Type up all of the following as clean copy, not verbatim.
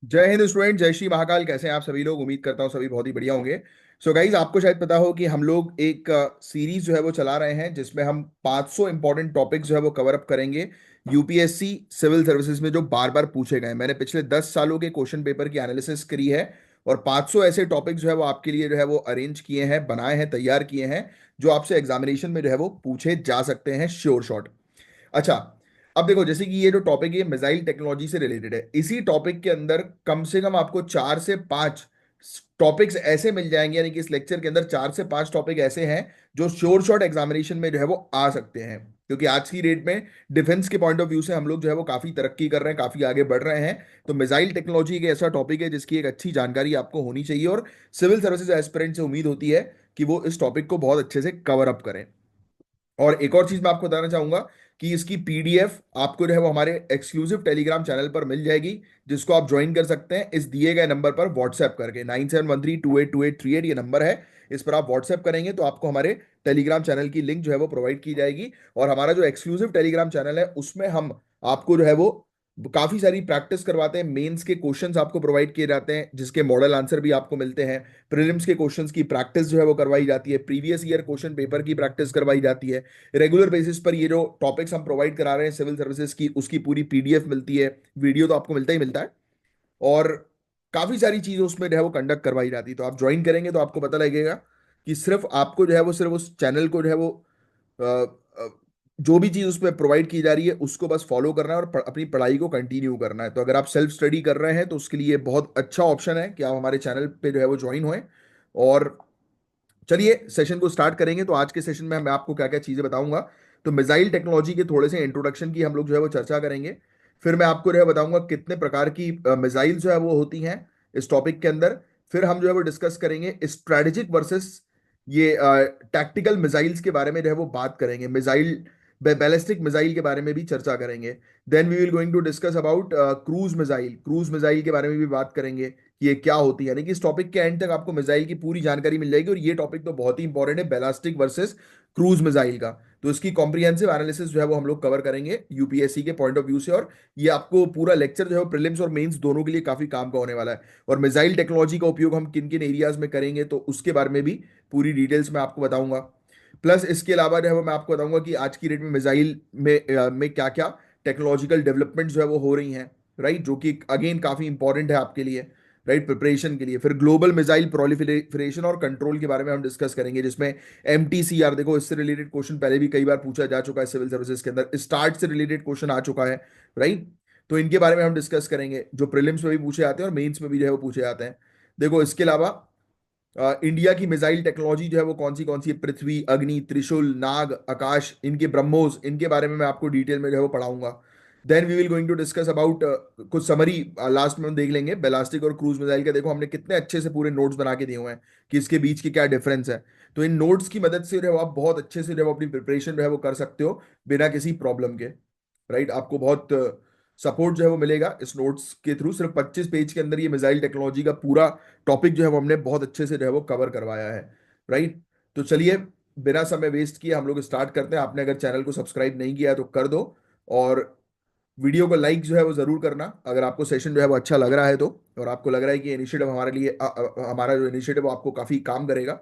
जय हिंद स्टूडेंट, जय श्री महाकाल। कैसे हैं आप सभी लोग? उम्मीद करता हूँ सभी बहुत ही बढ़िया होंगे। सो गाइज, आपको शायद पता हो कि हम लोग एक सीरीज जो है वो चला रहे हैं जिसमें हम 500 इंपॉर्टेंट टॉपिक्स जो है वो कवर अप करेंगे यूपीएससी सिविल सर्विसेज में जो बार बार पूछे गए हैं। मैंने पिछले 10 सालों के क्वेश्चन पेपर की एनालिसिस करी है और 500 ऐसे टॉपिक जो है वो आपके लिए जो है वो अरेंज किए हैं, बनाए हैं, तैयार किए हैं, जो आपसे एग्जामिनेशन में जो है वो पूछे जा सकते हैं श्योर शॉट। अच्छा, अब देखो, जैसे कि ये जो टॉपिक है मिसाइल टेक्नोलॉजी से रिलेटेड है। इसी टॉपिक के अंदर कम से कम आपको 4 से 5 टॉपिक्स ऐसे मिल जाएंगे, यानी कि इस लेक्चर के अंदर 4 से 5 टॉपिक ऐसे हैं जो श्योर शॉट एग्जामिनेशन में जो है वो आ सकते हैं। क्योंकि आज की डेट में डिफेंस के पॉइंट ऑफ व्यू से हम लोग जो है वो काफी तरक्की कर रहे हैं, काफी आगे बढ़ रहे हैं। तो मिसाइल टेक्नोलॉजी एक ऐसा टॉपिक है जिसकी एक अच्छी जानकारी आपको होनी चाहिए, और सिविल सर्विसेज एस्पिरेंट से उम्मीद होती है कि वो इस टॉपिक को बहुत अच्छे से कवर अप करें। और एक और चीज मैं आपको बताना चाहूंगा कि इसकी पीडीएफ आपको जो है वो हमारे एक्सक्लूसिव टेलीग्राम चैनल पर मिल जाएगी, जिसको आप ज्वाइन कर सकते हैं इस दिए गए नंबर पर व्हाट्सएप करके। 9713282838 ये नंबर है। इस पर आप व्हाट्सएप करेंगे तो आपको हमारे टेलीग्राम चैनल की लिंक जो है वो प्रोवाइड की जाएगी। और हमारा जो एक्सक्लूसिव टेलीग्राम चैनल है उसमें हम आपको जो है वो काफी सारी प्रैक्टिस करवाते हैं। मेंस के क्वेश्चंस आपको प्रोवाइड किए जाते हैं जिसके मॉडल आंसर भी आपको मिलते हैं। प्रीलिम्स के क्वेश्चंस की प्रैक्टिस जो है वो करवाई जाती है। प्रीवियस ईयर क्वेश्चन पेपर की प्रैक्टिस करवाई जाती है। रेगुलर बेसिस पर ये जो टॉपिक्स हम प्रोवाइड करा रहे हैं सिविल सर्विसेज की, उसकी पूरी पीडीएफ मिलती है। वीडियो तो आपको मिलता ही मिलता है, और काफी सारी चीजें उसमें जो है वो कंडक्ट करवाई जाती है। तो आप ज्वाइन करेंगे तो आपको पता लगेगा कि सिर्फ आपको जो है वो सिर्फ उस चैनल को जो है वो अ, अ, जो भी चीज उसमें प्रोवाइड की जा रही है उसको बस फॉलो करना है और अपनी पढ़ाई को कंटिन्यू करना है। तो अगर आप सेल्फ स्टडी कर रहे हैं तो उसके लिए बहुत अच्छा ऑप्शन है कि आप हमारे चैनल पे जो है वो ज्वाइन होएं। और चलिए सेशन को स्टार्ट करेंगे। तो आज के सेशन में मैं आपको क्या क्या चीजें बताऊंगा। तो मिसाइल टेक्नोलॉजी के थोड़े से इंट्रोडक्शन की हम लोग जो है वो चर्चा करेंगे। फिर मैं आपको जो है बताऊंगा कितने प्रकार की मिसाइल जो है वो होती हैं इस टॉपिक के अंदर। फिर हम जो है वो डिस्कस करेंगे स्ट्रेटेजिक वर्सेस ये टैक्टिकल मिसाइल्स के बारे में जो है वो बात करेंगे। मिसाइल बैलिस्टिक मिसाइल के बारे में भी चर्चा करेंगे। Then we will going to discuss about cruise missile के बारे में भी बात करेंगे कि ये क्या होती है। यानी कि इस टॉपिक के एंड तक आपको मिसाइल की पूरी जानकारी मिल जाएगी। और ये टॉपिक तो बहुत ही इंपॉर्टेंट है, बैलिस्टिक वर्सेस क्रूज मिसाइल का। तो इसकी कॉम्प्रिहेंसिव एनालिसिस जो है वो हम लोग कवर करेंगे यूपीएससी के पॉइंट ऑफ व्यू से। और ये आपको पूरा लेक्चर जो है प्रीलिम्स और मेंस दोनों के लिए काफी काम का होने वाला है। और मिसाइल टेक्नोलॉजी का उपयोग हम किन किन एरियाज में करेंगे तो उसके बारे में भी पूरी डिटेल्स में आपको बताऊंगा। प्लस इसके अलावा जो है वो मैं आपको बताऊंगा कि आज की डेट में मिसाइल में क्या क्या टेक्नोलॉजिकल डेवलपमेंट जो है वो हो रही हैं, राइट, जो कि अगेन काफी इंपॉर्टेंट है आपके लिए, राइट, प्रिपरेशन के लिए। फिर ग्लोबल मिसाइल प्रोलिफरेशन और कंट्रोल के बारे में हम डिस्कस करेंगे, जिसमें एमटीसीआर, देखो इससे रिलेटेड क्वेश्चन पहले भी कई बार पूछा जा चुका है सिविल सर्विसेज के अंदर, स्टार्ट से रिलेटेड क्वेश्चन आ चुका है, राइट। तो इनके बारे में हम डिस्कस करेंगे जो प्रीलिम्स में भी पूछे जाते हैं और मेंस में भी जो है वो पूछे जाते हैं। देखो इसके अलावा इंडिया की मिसाइल टेक्नोलॉजी जो है वो कौन सी है, पृथ्वी, अग्नि, त्रिशूल, नाग, आकाश, इनके ब्रह्मोस, इनके बारे में मैं आपको डिटेल में जो है वो पढ़ाऊंगा। Then we will going to discuss about कुछ समरी लास्ट में हम देख लेंगे बैलिस्टिक और क्रूज मिसाइल के। देखो हमने कितने अच्छे से पूरे नोट्स बना के दिए हुए हैं कि इसके बीच की क्या डिफरेंस है। तो इन नोट्स की मदद से जो है वो आप बहुत अच्छे से जो है वो अपनी प्रिपरेशन जो है वो कर सकते हो बिना किसी प्रॉब्लम के, राइट। आपको बहुत सपोर्ट जो है वो मिलेगा इस नोट्स के थ्रू। सिर्फ 25 पेज के अंदर ये मिसाइल टेक्नोलॉजी का पूरा टॉपिक जो है वो हमने बहुत अच्छे से जो है वो कवर करवाया है, राइट। तो चलिए बिना समय वेस्ट किए हम लोग स्टार्ट करते हैं। आपने अगर चैनल को सब्सक्राइब नहीं किया है तो कर दो, और वीडियो को लाइक जो है वो जरूर करना अगर आपको सेशन जो है वो अच्छा लग रहा है तो, और आपको लग रहा है कि इनिशिएटिव हमारे लिए हमारा जो इनिशिएटिव आपको काफी काम करेगा,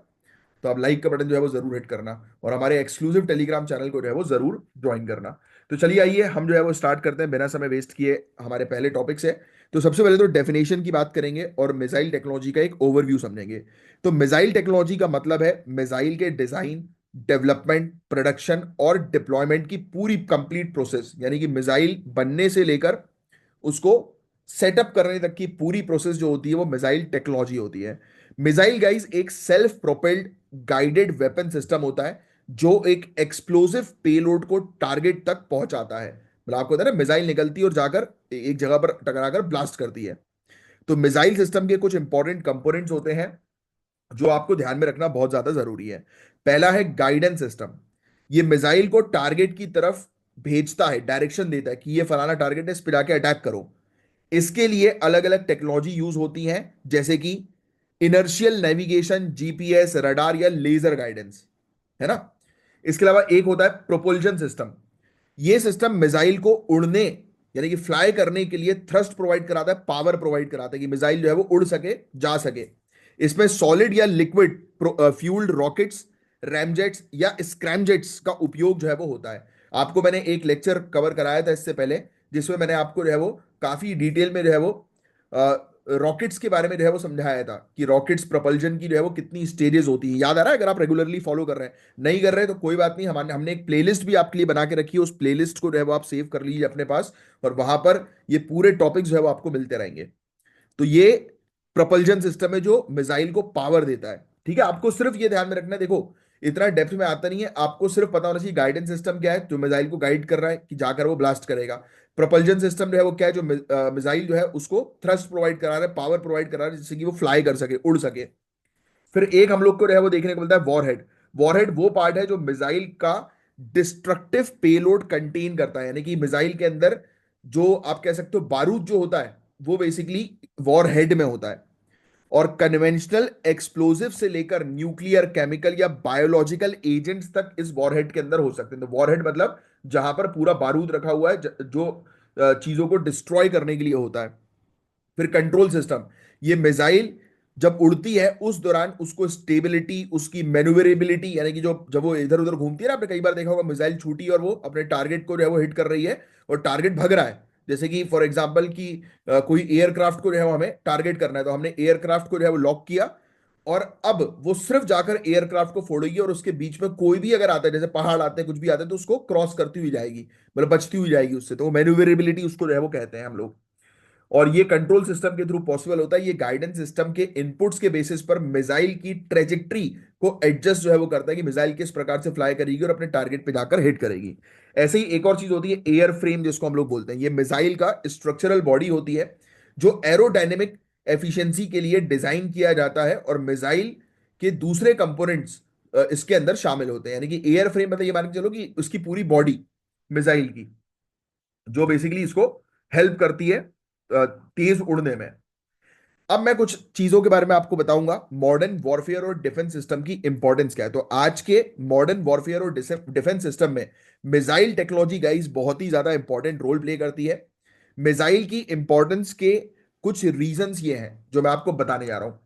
तो आप लाइक का बटन जो है वो जरूर हिट करना और हमारे एक्सक्लूसिव टेलीग्राम चैनल को जो है वो जरूर ज्वाइन करना। तो चलिए आइए हम जो है वो स्टार्ट करते हैं बिना समय वेस्ट किए हमारे पहले टॉपिक से। तो सबसे पहले तो डेफिनेशन की बात करेंगे और मिसाइल टेक्नोलॉजी का एक ओवरव्यू समझेंगे। तो मिसाइल टेक्नोलॉजी का मतलब है मिसाइल के डिजाइन, डेवलपमेंट, प्रोडक्शन और डिप्लॉयमेंट की पूरी कंप्लीट प्रोसेस। यानी कि मिसाइल बनने से लेकर उसको सेटअप करने तक की पूरी प्रोसेस जो होती है वो मिसाइल टेक्नोलॉजी होती है। मिसाइल गाइस एक self propelled guided weapon system होता है जो एक एक्सप्लोसिव पेलोड को टारगेट तक पहुंचाता है। मतलब आपको पता है ना, मिसाइल निकलती है और जाकर एक जगह पर टकराकर ब्लास्ट करती है। तो मिसाइल सिस्टम के कुछ इंपॉर्टेंट कंपोनेंट्स होते हैं जो आपको ध्यान में रखना बहुत ज्यादा जरूरी है। पहला है गाइडेंस सिस्टम। ये मिसाइल को टारगेट की तरफ भेजता है, डायरेक्शन देता है कि ये फलाना टारगेट है, इस पर जाके अटैक करो। इसके लिए अलग अलग टेक्नोलॉजी यूज होती हैं, जैसे कि इनर्शियल नेविगेशन, जीपीएस, रडार या लेजर गाइडेंस, है ना। इसके अलावा एक होता है प्रोपल्शन सिस्टम। यह सिस्टम मिसाइल को उड़ने यानी कि फ्लाई करने के लिए थ्रस्ट प्रोवाइड कराता है, पावर प्रोवाइड कराता है कि मिसाइल जो है वो उड़ सके, जा सके। इसमें सॉलिड या लिक्विड फ्यूल्ड रॉकेट्स, रैमजेट्स या स्क्रैमजेट्स का उपयोग जो है वो होता है। आपको मैंने एक लेक्चर कवर कराया था इससे पहले, जिसमें मैंने आपको जो है वो काफी डिटेल में जो है वो रॉकेट्स के बारे में जो है वो समझाया था कि रॉकेट्स प्रपल्जन की जो है वो कितनी स्टेजेस होती है। याद आ रहा है? अगर आप रेगुलरली फॉलो कर रहे हैं, नहीं कर रहे हैं तो कोई बात नहीं, हमने एक प्लेलिस्ट भी आपके लिए बना के रखी है, उस प्लेलिस्ट को जो है वो आप सेव कर लीजिए अपने पास, और वहां पर ये पूरे टॉपिक्स जो है वो आपको मिलते रहेंगे। तो ये प्रपल्जन सिस्टम है जो मिसाइल को पावर देता है। ठीक है, आपको सिर्फ ये ध्यान में रखना है, देखो इतना डेप्थ में आता नहीं है, आपको सिर्फ पता होना चाहिए गाइडेंस सिस्टम क्या है जो मिसाइल को गाइड कर रहा है कि जाकर वो ब्लास्ट करेगा। प्रपल्जन सिस्टम जो है वो क्या है, जो मिसाइल जो है उसको थ्रस्ट प्रोवाइड करा रहा है, पावर प्रोवाइड करा रहा है, जिससे कि वो फ्लाई कर सके, उड़ सके। फिर एक हम लोग को जो है वो देखने को मिलता है वॉरहेड। वॉरहेड वो पार्ट है जो मिसाइल का डिस्ट्रक्टिव पेलोड कंटेन करता है, यानी कि मिसाइल के अंदर जो आप कह सकते हो बारूद जो होता है वो बेसिकली वॉरहेड में होता है। और कन्वेंशनल एक्सप्लोसिव से लेकर न्यूक्लियर, केमिकल या बायोलॉजिकल एजेंट्स तक इस वॉरहेड के अंदर हो सकते हैं। तो वॉरहेड मतलब जहां पर पूरा बारूद रखा हुआ है, जो चीजों को डिस्ट्रॉय करने के लिए होता है। फिर कंट्रोल सिस्टम, ये मिसाइल जब उड़ती है उस दौरान उसको स्टेबिलिटी, उसकी मैन्युवरेबिलिटी, यानी कि जो जब वो इधर उधर घूमती है ना, आपने कई बार देखा होगा मिसाइल छूटी और वो अपने टारगेट को जो है वो हिट कर रही है और टारगेट भग रहा है। जैसे कि फॉर एग्जांपल कि कोई एयरक्राफ्ट को जो है वो हमें टारगेट करना है, तो हमने एयरक्राफ्ट को जो है वो लॉक किया, और अब वो सिर्फ जाकर एयरक्राफ्ट को फोड़ेगी और उसके बीच में कोई भी अगर आता है, जैसे पहाड़ आते हैं, कुछ भी आते हैं, तो उसको क्रॉस करती हुई जाएगी, मतलब बचती हुई जाएगी उससे। तो मैन्युवरेबिलिटी उसको जो है वो कहते हैं हम लोग। और ये कंट्रोल सिस्टम के थ्रू पॉसिबल होता है। ये गाइडेंस सिस्टम के इनपुट्स के बेसिस पर मिसाइल की ट्रेजेक्ट्री को एडजस्ट जो है वो करता है कि मिसाइल किस प्रकार से फ्लाई करेगी और अपने टारगेट पे जाकर हिट करेगी। ऐसे ही एक और चीज होती है एयर फ्रेम, जिसको हम लोग बोलते हैं। ये मिसाइल का स्ट्रक्चरल बॉडी होती है जो एरोडायनेमिक एफिशिएंसी के लिए डिजाइन किया जाता है, और मिसाइल के दूसरे कंपोनेंट्स इसके अंदर शामिल होते हैं। यानी कि एयर फ्रेम मतलब ये मान के चलो कि उसकी पूरी बॉडी मिसाइल की, जो बेसिकली इसको हेल्प करती है तेज उड़ने में। अब मैं कुछ चीजों के बारे में आपको बताऊंगा, मॉडर्न वॉरफेयर और डिफेंस सिस्टम की इंपॉर्टेंस क्या है। तो आज के मॉडर्न वॉरफेयर और डिफेंस सिस्टम में मिसाइल टेक्नोलॉजी गाइस बहुत ही ज्यादा इंपॉर्टेंट रोल प्ले करती है। मिसाइल की इंपॉर्टेंस के कुछ रीजंस ये हैं जो मैं आपको बताने जा रहा हूं।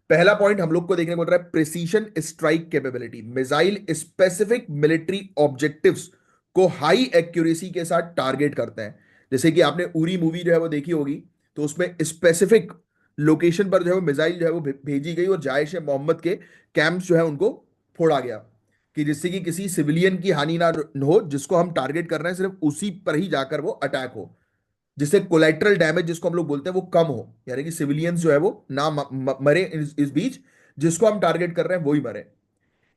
पहला पॉइंट हम लोग को देखने को मिल रहा है precision strike capability. Missile specific military objectives को हाई एक्यूरेसी के साथ टारगेट करते हैं। जैसे कि आपने उरी मूवी जो है वो देखी होगी, तो उसमें स्पेसिफिक लोकेशन पर जो है वो मिसाइल जो है वो भेजी गई और जायश ए मोहम्मद के कैंप्स जो है उनको फोड़ा गया, कि जिससे कि किसी सिविलियन की हानि ना हो, जिसको हम टारगेट कर रहे हैं सिर्फ उसी पर ही जाकर वो अटैक हो, जिससे कोलेट्रल डैमेज जिसको हम लोग बोलते हैं वो कम हो, यानी कि सिविलियंस जो है वो ना मरे इस बीच, जिसको हम टारगेट कर रहे हैं वही मरे।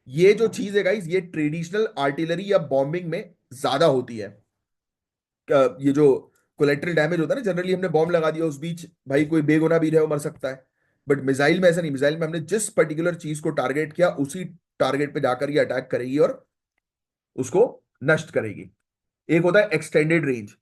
ये जो चीज है गाइस, ये ट्रेडिशनल आर्टिलरी या बॉम्बिंग में ज्यादा होती है। ये जो कोलेट्रल डैमेज होता है ना, जनरली हमने बॉम्ब लगा दिया, उस बीच भाई कोई बेगुनाह भी रहे वो मर सकता है। बट मिसाइल में ऐसा नहीं, मिसाइल में हमने जिस पर्टिकुलर चीज को टारगेट किया उसी टारगेट पे जाकर ये अटैक करेगी और उसको नष्ट करेगी। एक होता है एक्सटेंडेड रेंज।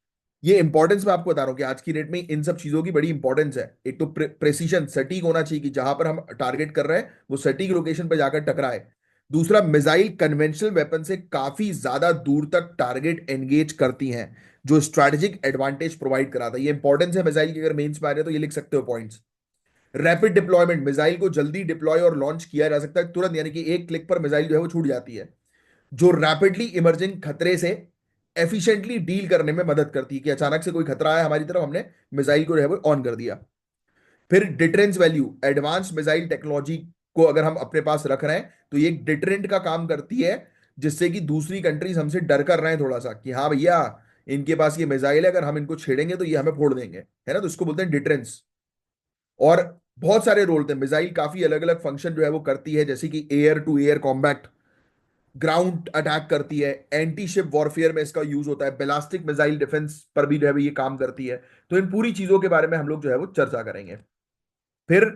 ये इंपॉर्टेंस मैं आपको बता रहा हूं कि आज की डेट में इन सब चीजों की बड़ी इंपॉर्टेंस है। एक तो प्रेसिशन, सटीक होना चाहिए कि जहां पर हम टारगेट कर रहे हैं वो सटीक लोकेशन पर जाकर टकराए। दूसरा, मिसाइल कन्वेंशनल वेपन से काफी ज्यादा दूर तक टारगेट एंगेज करती हैं, जो स्ट्रैटेजिक एडवांटेज प्रोवाइड कराता है। ये इंपॉर्टेंस है मिसाइल की, अगर मेंस में आ रहे हैं तो ये लिख सकते हो पॉइंट्स। रैपिड डिप्लॉयमेंट, मिसाइल को जल्दी डिप्लॉय और लॉन्च किया जा सकता है तुरंत, यानी कि एक क्लिक पर मिसाइल जो है वो छूट जाती है, जो रैपिडली इमर्जिंग खतरे से एफिशिएंटली डील करने में मदद करती है, कि अचानक से कोई खतरा आया हमारी तरफ, हमने मिसाइल को जो है वो ऑन कर दिया। फिर deterrence value, advance missile technology को अगर हम अपने पास रख रहे हैं तो ये एक डिटरेंट का काम करती है, जिससे कि दूसरी कंट्रीज हमसे डर कर रहे हैं थोड़ा सा कि हाँ भैया इनके पास ये मिसाइल है, अगर हम इनको छेड़ेंगे तो ये हमें फोड़ देंगे, है ना, तो इसको बोलते हैं डिटरेंस। और बहुत सारे रोल थे मिसाइल, काफी अलग अलग फंक्शन जो है वो करती है, जैसे कि air to air combat, ground attack करती है, एंटी शिप वॉरफेयर में इसका यूज होता है, बैलिस्टिक मिसाइल डिफेंस पर भी जो है ये काम करती है। तो इन पूरी चीजों के बारे में हम लोग जो है वो चर्चा करेंगे। फिर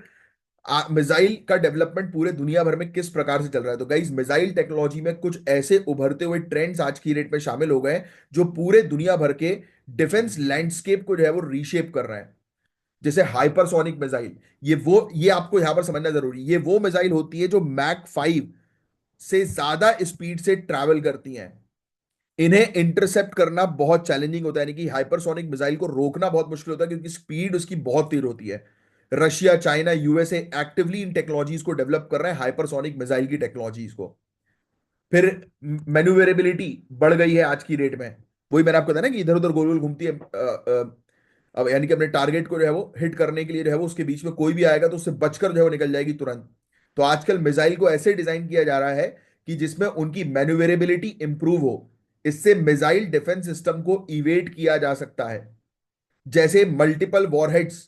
मिसाइल का डेवलपमेंट पूरे दुनिया भर में किस प्रकार से चल रहा है। तो गाइस, मिसाइल टेक्नोलॉजी में कुछ ऐसे उभरते हुए ट्रेंड्स आज की डेट में शामिल हो गए हैं जो पूरे दुनिया भर के डिफेंस लैंडस्केप को जो है वो रीशेप कर रहे हैं। जैसे हाइपरसोनिक मिसाइल, ये आपको यहां पर समझना जरूरी, ये वो मिसाइल होती है जो मैक 5 से ज्यादा स्पीड से ट्रैवल करती हैं। इन्हें इंटरसेप्ट करना बहुत चैलेंजिंग होता है, यानी कि हाइपरसोनिक मिसाइल को रोकना बहुत मुश्किल होता है क्योंकि स्पीड उसकी बहुत तेज होती है। Russia, China, USA actively in technologies को डेवलप कर रहे हैं, हाइपरसोनिक मिसाइल की टेक्नोलॉजीज को। फिर मैन्यूवरेबिलिटी बढ़ गई है आज की डेट में। वही मैंने आपको बताया ना कि इधर उधर गोल गोल घूमती है। अब यानी कि अपने टारगेट को जो है वो हिट करने के लिए जो है वो उसके बीच में कोई भी आएगा तो उससे बचकर जो है वो निकल जाएगी तुरंत। तो आजकल मिसाइल को ऐसे डिजाइन किया जा रहा है कि जिसमें उनकी मैन्यूवरेबिलिटी इंप्रूव हो। इससे मिसाइल डिफेंस सिस्टम को इवेट किया जा सकता है, जैसे मल्टीपल वॉरहेड्स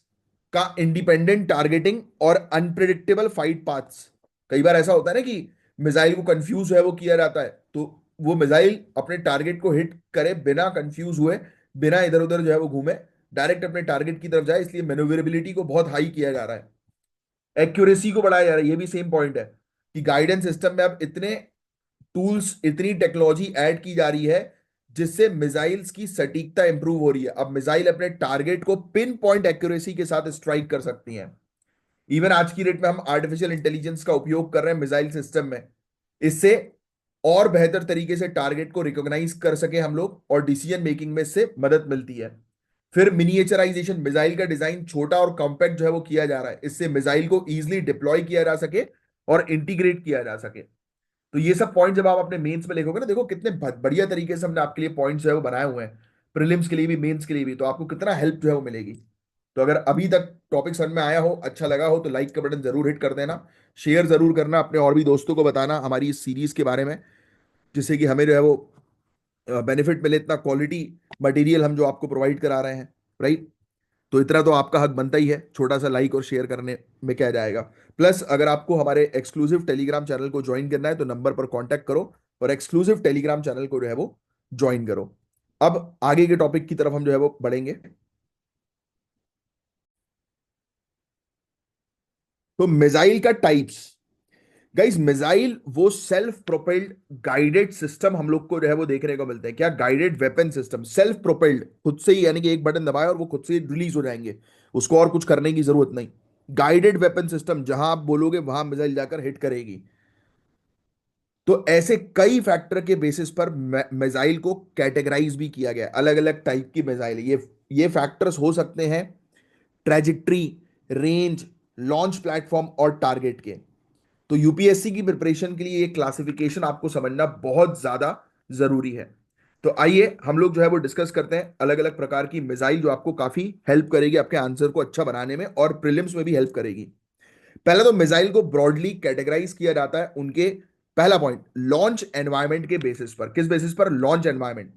का इंडिपेंडेंट टारगेटिंग और अनप्रिडिक्टेबल फाइट पाथ्स। कई बार ऐसा होता है ना कि मिसाइल को कंफ्यूज है वो किया जाता है, तो वो मिसाइल अपने टारगेट को हिट करे बिना कंफ्यूज हुए, बिना इधर उधर जो है वो घूमे, डायरेक्ट अपने टारगेट की तरफ जाए। इसलिए मैन्यूवरेबिलिटी को बहुत हाई किया जा रहा है, एक्यूरेसी को बढ़ाया जा रहा है। ये भी सेम पॉइंट है कि गाइडेंस सिस्टम में अब इतने टूल्स, इतनी टेक्नोलॉजी ऐड की जा रही है जिससे मिसाइल्स की सटीकता इंप्रूव हो रही है। अब मिसाइल अपने टारगेट को पिन पॉइंट एक्यूरेसी के साथ स्ट्राइक कर सकती हैं। इवन आज की डेट में हम आर्टिफिशियल इंटेलिजेंस का उपयोग कर रहे हैं मिसाइल सिस्टम में, इससे और बेहतर तरीके से टारगेट को रिकॉग्नाइज कर सके हम लोग, और डिसीजन मेकिंग में इससे मदद मिलती है। फिर मिनिएचराइजेशन, मिसाइल का डिजाइन छोटा और कॉम्पैक्ट जो है वो किया जा रहा है, इससे मिसाइल को इजीली डिप्लॉय किया जा सके और इंटीग्रेट किया जा सके। तो ये सब पॉइंट जब आप अपने मेंस में लिखोगे ना, देखो कितने बढ़िया तरीके से हमने आपके लिए पॉइंट्स जो है वो बनाए हुए हैं, प्रीलिम्स के लिए भी मेंस के लिए भी, तो आपको कितना हेल्प जो है वो मिलेगी। तो अगर अभी तक टॉपिक समझ में आया हो, अच्छा लगा हो, तो लाइक का बटन जरूर हिट कर देना, शेयर जरूर करना, अपने और भी दोस्तों को बताना हमारी इस सीरीज के बारे में, जिससे कि हमें जो है वो बेनिफिट मिले, इतना क्वालिटी मटेरियल हम जो आपको प्रोवाइड करा रहे हैं, राइट। तो इतना तो आपका हक बनता ही है, छोटा सा लाइक और शेयर करने में क्या जाएगा। प्लस अगर आपको हमारे एक्सक्लूसिव टेलीग्राम चैनल को ज्वाइन करना है तो नंबर पर कांटेक्ट करो और एक्सक्लूसिव टेलीग्राम चैनल को जो है वो ज्वाइन करो। अब आगे के टॉपिक की तरफ हम जो है वो बढ़ेंगे। तो मिसाइल का टाइप्स। गाइस, मिसाइल वो सेल्फ प्रोपेल्ड गाइडेड सिस्टम हम लोग को जो है वो देखने को मिलते हैं। क्या? Guided weapon system, self propelled, खुद से ही, यानी कि एक बटन दबाए और वो खुद से ही रिलीज हो जाएंगे, उसको और कुछ करने की जरूरत नहीं। गाइडेड वेपन सिस्टम, जहां आप बोलोगे वहां मिसाइल जाकर हिट करेगी। तो ऐसे कई फैक्टर के बेसिस पर मिसाइल को कैटेगराइज भी किया गया, अलग अलग टाइप की मिसाइल। ये फैक्टर्स हो सकते हैं ट्रेजिक्ट्री, रेंज, लॉन्च प्लेटफॉर्म और टारगेट के। तो यूपीएससी की प्रिपरेशन के लिए ये क्लासिफिकेशन आपको समझना बहुत ज्यादा जरूरी है। तो आइए हम लोग जो है वो डिस्कस करते हैं अलग अलग प्रकार की मिसाइल, जो आपको काफी हेल्प करेगी आपके आंसर को अच्छा बनाने में और प्रीलिम्स में भी हेल्प करेगी। पहले तो मिसाइल को ब्रॉडली कैटेगराइज किया जाता है उनके, पहला पॉइंट, लॉन्च एनवायरमेंट के बेसिस पर। किस बेसिस पर? Launch environment.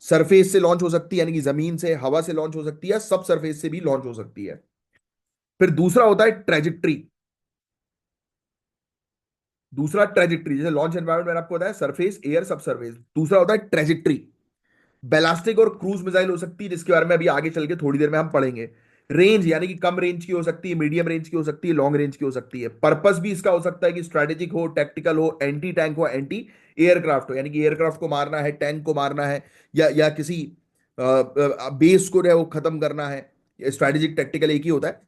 सरफेस से लॉन्च हो सकती है, यानी कि जमीन से, हवा से लॉन्च हो सकती है, सब सरफेस से भी लॉन्च हो सकती है। फिर दूसरा होता है ट्रेजेक्ट्री। दूसरा ट्रेजेक्ट्री, जैसे लॉन्च एनवायरमेंट मैंने आपको बताया, सरफेस, एयर, सब सरफेस। दूसरा होता है ट्रेजेक्ट्री। बैलास्टिक और क्रूज मिसाइल हो सकती है, जिसके बारे में अभी आगे चल के थोड़ी देर में हम पढ़ेंगे। रेंज, यानी कि कम रेंज की हो सकती है, मीडियम रेंज की हो सकती है, लॉन्ग रेंज की हो सकती है। पर्पस भी इसका हो सकता है कि स्ट्रेटेजिक हो, टैक्टिकल हो, एंटी टैंक हो, एंटी एयरक्राफ्ट हो, यानी कि एयरक्राफ्ट को मारना है, टैंक को मारना है, या किसी बेस को जो है वो खत्म करना है। स्ट्रेटेजिक टैक्टिकल एक ही होता है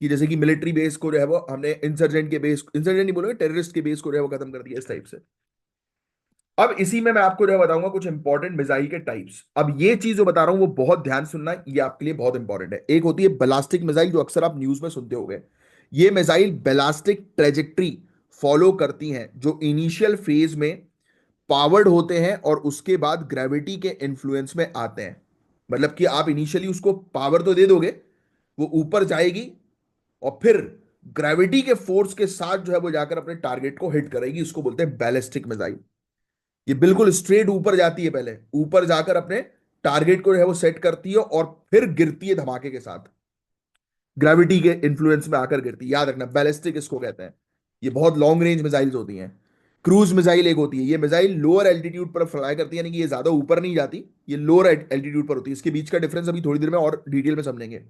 कि जैसे कि मिलिट्री बेस को जो है वो हमने इंसर्जेंट के बेस, इंसर्जेंट नहीं बोलोगे, टेररिस्ट के बेस को जो है वो खत्म कर दिया, इस टाइप से। अब इसी में मैं आपको जो है बताऊंगा कुछ इंपॉर्टेंट मिसाइल के टाइप्स। अब ये चीज जो बता रहा हूं वो बहुत ध्यान सुनना, ये आपके लिए बहुत इंपॉर्टेंट है। एक होती है बैलास्टिक मिसाइल, जो अक्सर आप न्यूज में सुनते होंगे। ये मिसाइल बैलास्टिक ट्रेजेक्ट्री फॉलो करती हैं, जो इनिशियल फेज में पावर्ड होते हैं और उसके बाद ग्रेविटी के इन्फ्लुएंस में आते हैं। मतलब कि आप इनिशियली उसको पावर तो दे दोगे, वो ऊपर जाएगी और फिर ग्रेविटी के फोर्स के साथ जो है वो जाकर अपने टारगेट को हिट करेगी। इसको बोलते हैं बैलिस्टिक मिसाइल। ये बिल्कुल स्ट्रेट ऊपर जाती है, पहले ऊपर जाकर अपने टारगेट को जो है वो सेट करती है और फिर गिरती है धमाके के साथ, ग्रेविटी के इन्फ्लुएंस में आकर गिरती है। याद रखना, बैलिस्टिक इसको कहते हैं। ये बहुत लॉन्ग रेंज मिसाइल्स होती हैं। क्रूज मिसाइल एक होती है, ये मिसाइल लोअर एल्टीट्यूड पर फ्लाई करती है, यानी कि ये ज्यादा ऊपर नहीं जाती, ये लोअर एल्टीट्यूड पर होती है। इसके बीच का डिफरेंस अभी थोड़ी देर में और डिटेल में समझेंगे।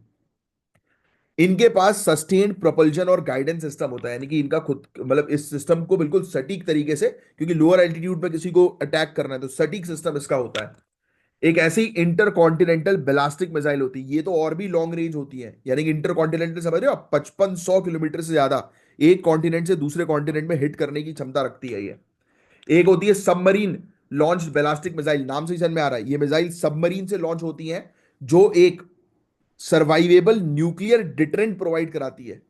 इनके पास सस्टेन्ड प्रोपल्जन और गाइडेंस सिस्टम होता है, यानी कि इनका खुद, मतलब इस सिस्टम को बिल्कुल सटीक तरीके से, क्योंकि लोअर एल्टीट्यूड पर किसी को अटैक करना है तो सटीक सिस्टम इसका होता है। एक ऐसी इंटर कॉन्टिनेंटल बैलिस्टिक मिसाइल होती है, ये तो और भी लॉन्ग रेंज होती है, यानी कि इंटर कॉन्टिनेंटल समझ रहे हो आप, 5500 किलोमीटर से ज्यादा एक कॉन्टिनेंट से दूसरे कॉन्टिनेंट में हिट करने की क्षमता रखती है ये। एक होती है सबमरीन लॉन्च बैलिस्टिक मिसाइल, नाम से ही समझ में आ रहा है, ये मिसाइल सबमरीन से लॉन्च होती हैं, जो एक सर्वाइवेबल न्यूक्लियर डिटरेंट प्रोवाइड कराती है।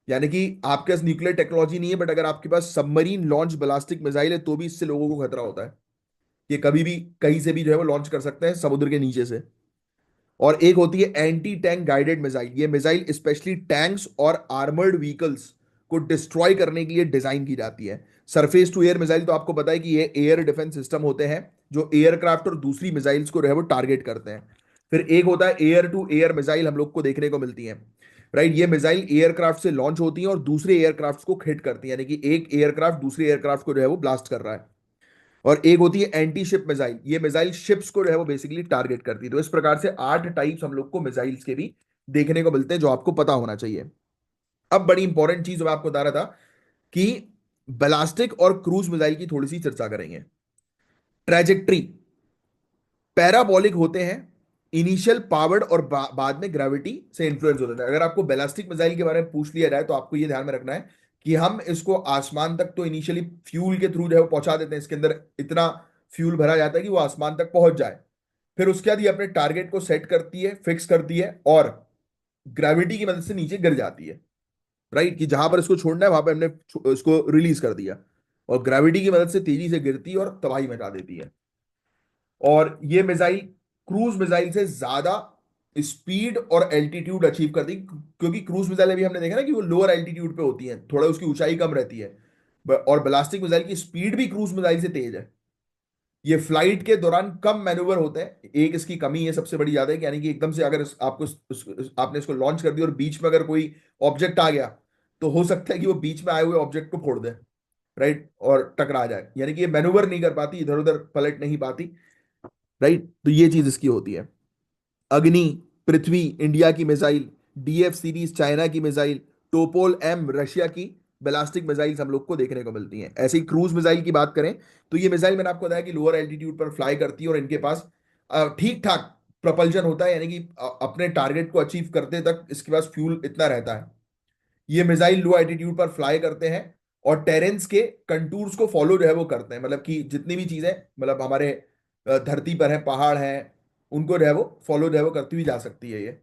यानी कि आपके पास न्यूक्लियर टेक्नोलॉजी नहीं है, बट अगर आपके पास सबमरीन लॉन्च बैलिस्टिक मिसाइल है तो भी इससे लोगों को खतरा होता है। ये कभी भी कहीं से भी जो है वो लॉन्च कर सकते हैं समुद्र के नीचे से। और एक होती है एंटी टैंक गाइडेड मिसाइल। ये मिसाइल स्पेशली टैंक्स और आर्मर्ड व्हीकल्स को डिस्ट्रॉय करने के लिए डिजाइन की जाती है। सरफेस टू एयर मिसाइल तो आपको पता है कि ये एयर डिफेंस सिस्टम होते हैं जो एयरक्राफ्ट और दूसरी मिसाइल्स को जो है वो टारगेट करते हैं। फिर एक होता है एयर टू एयर मिसाइल, हम लोग को देखने को मिलती है। राइट, ये मिसाइल एयरक्राफ्ट से लॉन्च होती है और दूसरे एयरक्राफ्ट को हिट करती है, यानी कि एक एयरक्राफ्ट दूसरे एयरक्राफ्ट को जो है वो ब्लास्ट कर रहा है। और एक होती है एंटी शिप मिसाइल, ये मिसाइल शिप्स को जो है वो बेसिकली टारगेट करती है। तो इस प्रकार से 8 टाइप्स हम लोग को मिसाइल्स के भी देखने को मिलते हैं, जो आपको पता होना चाहिए। अब बड़ी इंपॉर्टेंट चीज मैं आपको बता रहा था कि बैलिस्टिक और क्रूज मिसाइल की थोड़ी सी चर्चा करेंगे। ट्रेजेक्ट्री पैराबोलिक होते हैं, इनिशियल पावर्ड और बाद में ग्रेविटी से इन्फ्लुएंस होते हैं। अगर आपको बैलिस्टिक मिसाइल के बारे में पूछ लिया जाए तो आपको ये ध्यान में रखना है कि हम इसको आसमान तक तो इनिशियली फ्यूल के थ्रू जो है वो पहुंचा देते हैं, इसके अंदर इतना फ्यूल भरा जाता है कि वो आसमान तक पहुंच जाए। फिर उसके बाद ये अपने टारगेट को सेट करती है, फिक्स करती है, और ग्रेविटी की मदद से नीचे गिर जाती है। राइट, कि जहां पर इसको छोड़ना है वहां पर हमने इसको रिलीज कर दिया, और ग्रेविटी की मदद से तेजी से गिरती है और तबाही मचा देती है। और ये मिसाइल क्रूज मिसाइल से ज्यादा स्पीड और एल्टीट्यूड अचीव करती, क्योंकि क्रूज मिसाइल अभी हमने देखा ना कि वो लोअर एल्टीट्यूड पे होती है, थोड़ा उसकी ऊंचाई कम रहती है। और बैलिस्टिक मिसाइल की स्पीड भी क्रूज मिसाइल से तेज है। ये फ्लाइट के दौरान कम मैन्यूवर होते हैं। एक इसकी कमी है सबसे बड़ी ज्यादा है कि यानी कि एकदम से अगर आपने इसको लॉन्च कर दिया और बीच में अगर कोई ऑब्जेक्ट आ गया, तो हो सकता है कि वो बीच में आए हुए ऑब्जेक्ट को फोड़ दे। राइट, और टकरा जाए, यानी कि ये मैन्यूवर नहीं कर पाती, इधर उधर पलट नहीं पाती। राइट, तो ये चीज इसकी होती है। अग्नि पृथ्वी इंडिया की मिसाइल, डीएफ सीरीज चाइना की मिसाइल, टोपोल एम रशिया की बैलिस्टिक मिसाइल्स हम लोग को देखने को मिलती हैं। ऐसे ही क्रूज मिसाइल की बात करें तो ये मिसाइल मैंने आपको बताया कि लोअर एल्टीट्यूड पर फ्लाई करती है और इनके पास ठीक ठाक प्रपल्जन होता है, यानी कि अपने टारगेट को अचीव करते तक इसके पास फ्यूल इतना रहता है। ये मिसाइल लो एल्टीट्यूड पर फ्लाई करते हैं और टेरेंस के कंटूर्स को फॉलो जो है वो करते हैं, मतलब कि जितनी भी चीजें मतलब हमारे धरती पर है, पहाड़ हैं, उनको जो है वो फॉलो जो है वो करती हुई जा सकती है ये।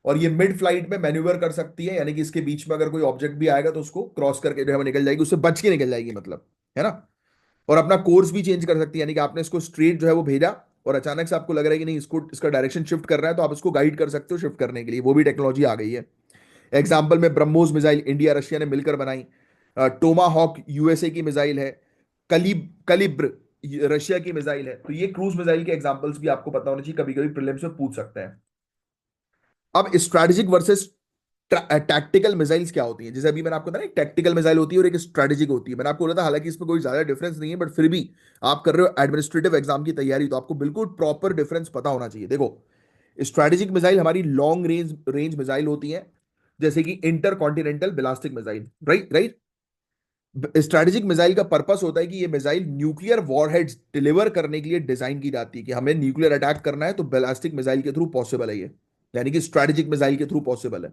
और ये मिड फ्लाइट में मैन्यूवर कर सकती है, यानी कि इसके बीच में अगर कोई ऑब्जेक्ट भी आएगा तो उसको क्रॉस करके जो है वो निकल जाएगी, उससे बच के निकल जाएगी मतलब, है ना। और अपना कोर्स भी चेंज कर सकती है, यानी कि आपने इसको स्ट्रेट जो है वो भेजा और अचानक से आपको लग रहा है कि नहीं, इसको इसका डायरेक्शन शिफ्ट कर रहा है, तो आप इसको गाइड कर सकते हो शिफ्ट करने के लिए, वो भी टेक्नोलॉजी आ गई है। एग्जाम्पल में ब्रह्मोस मिसाइल इंडिया रशिया ने मिलकर बनाई, टोमा हॉक यूएसए की मिसाइल है, कलिब्र रशिया की मिसाइल है। तो ये क्रूज मिसाइल के एग्जांपल्स भी आपको पता होना चाहिए, कभी कभी प्रीलिम्स में पूछ सकते हैं। अब स्ट्रेटेजिक वर्सेस टैक्टिकल मिसाइल्स क्या होती हैं, जैसे अभी मैंने आपको बताया एक टैक्टिकल मिसाइल होती है और एक स्ट्रेटेजिक होती है। मैंने आपको बोला था हालांकि इसमें कोई ज्यादा डिफरेंस नहीं है, बट फिर भी आप कर रहे हो एडमिनिस्ट्रेटिव एग्जाम की तैयारी, तो आपको बिल्कुल प्रॉपर डिफरेंस पता होना चाहिए। देखो, स्ट्रेटेजिक मिसाइल हमारी लॉन्ग रेंज रेंज मिसाइल होती है, जैसे कि inter continental ballistic missile. Right right, strategic missile का पर्पस होता है कि ये मिसाइल न्यूक्लियर वॉरहेड्स डिलीवर करने के लिए डिजाइन की जाती है, कि हमें न्यूक्लियर अटैक करना है तो बैलिस्टिक मिसाइल के थ्रू पॉसिबल है ये, यानी कि स्ट्रेटेजिक मिसाइल के थ्रू पॉसिबल है,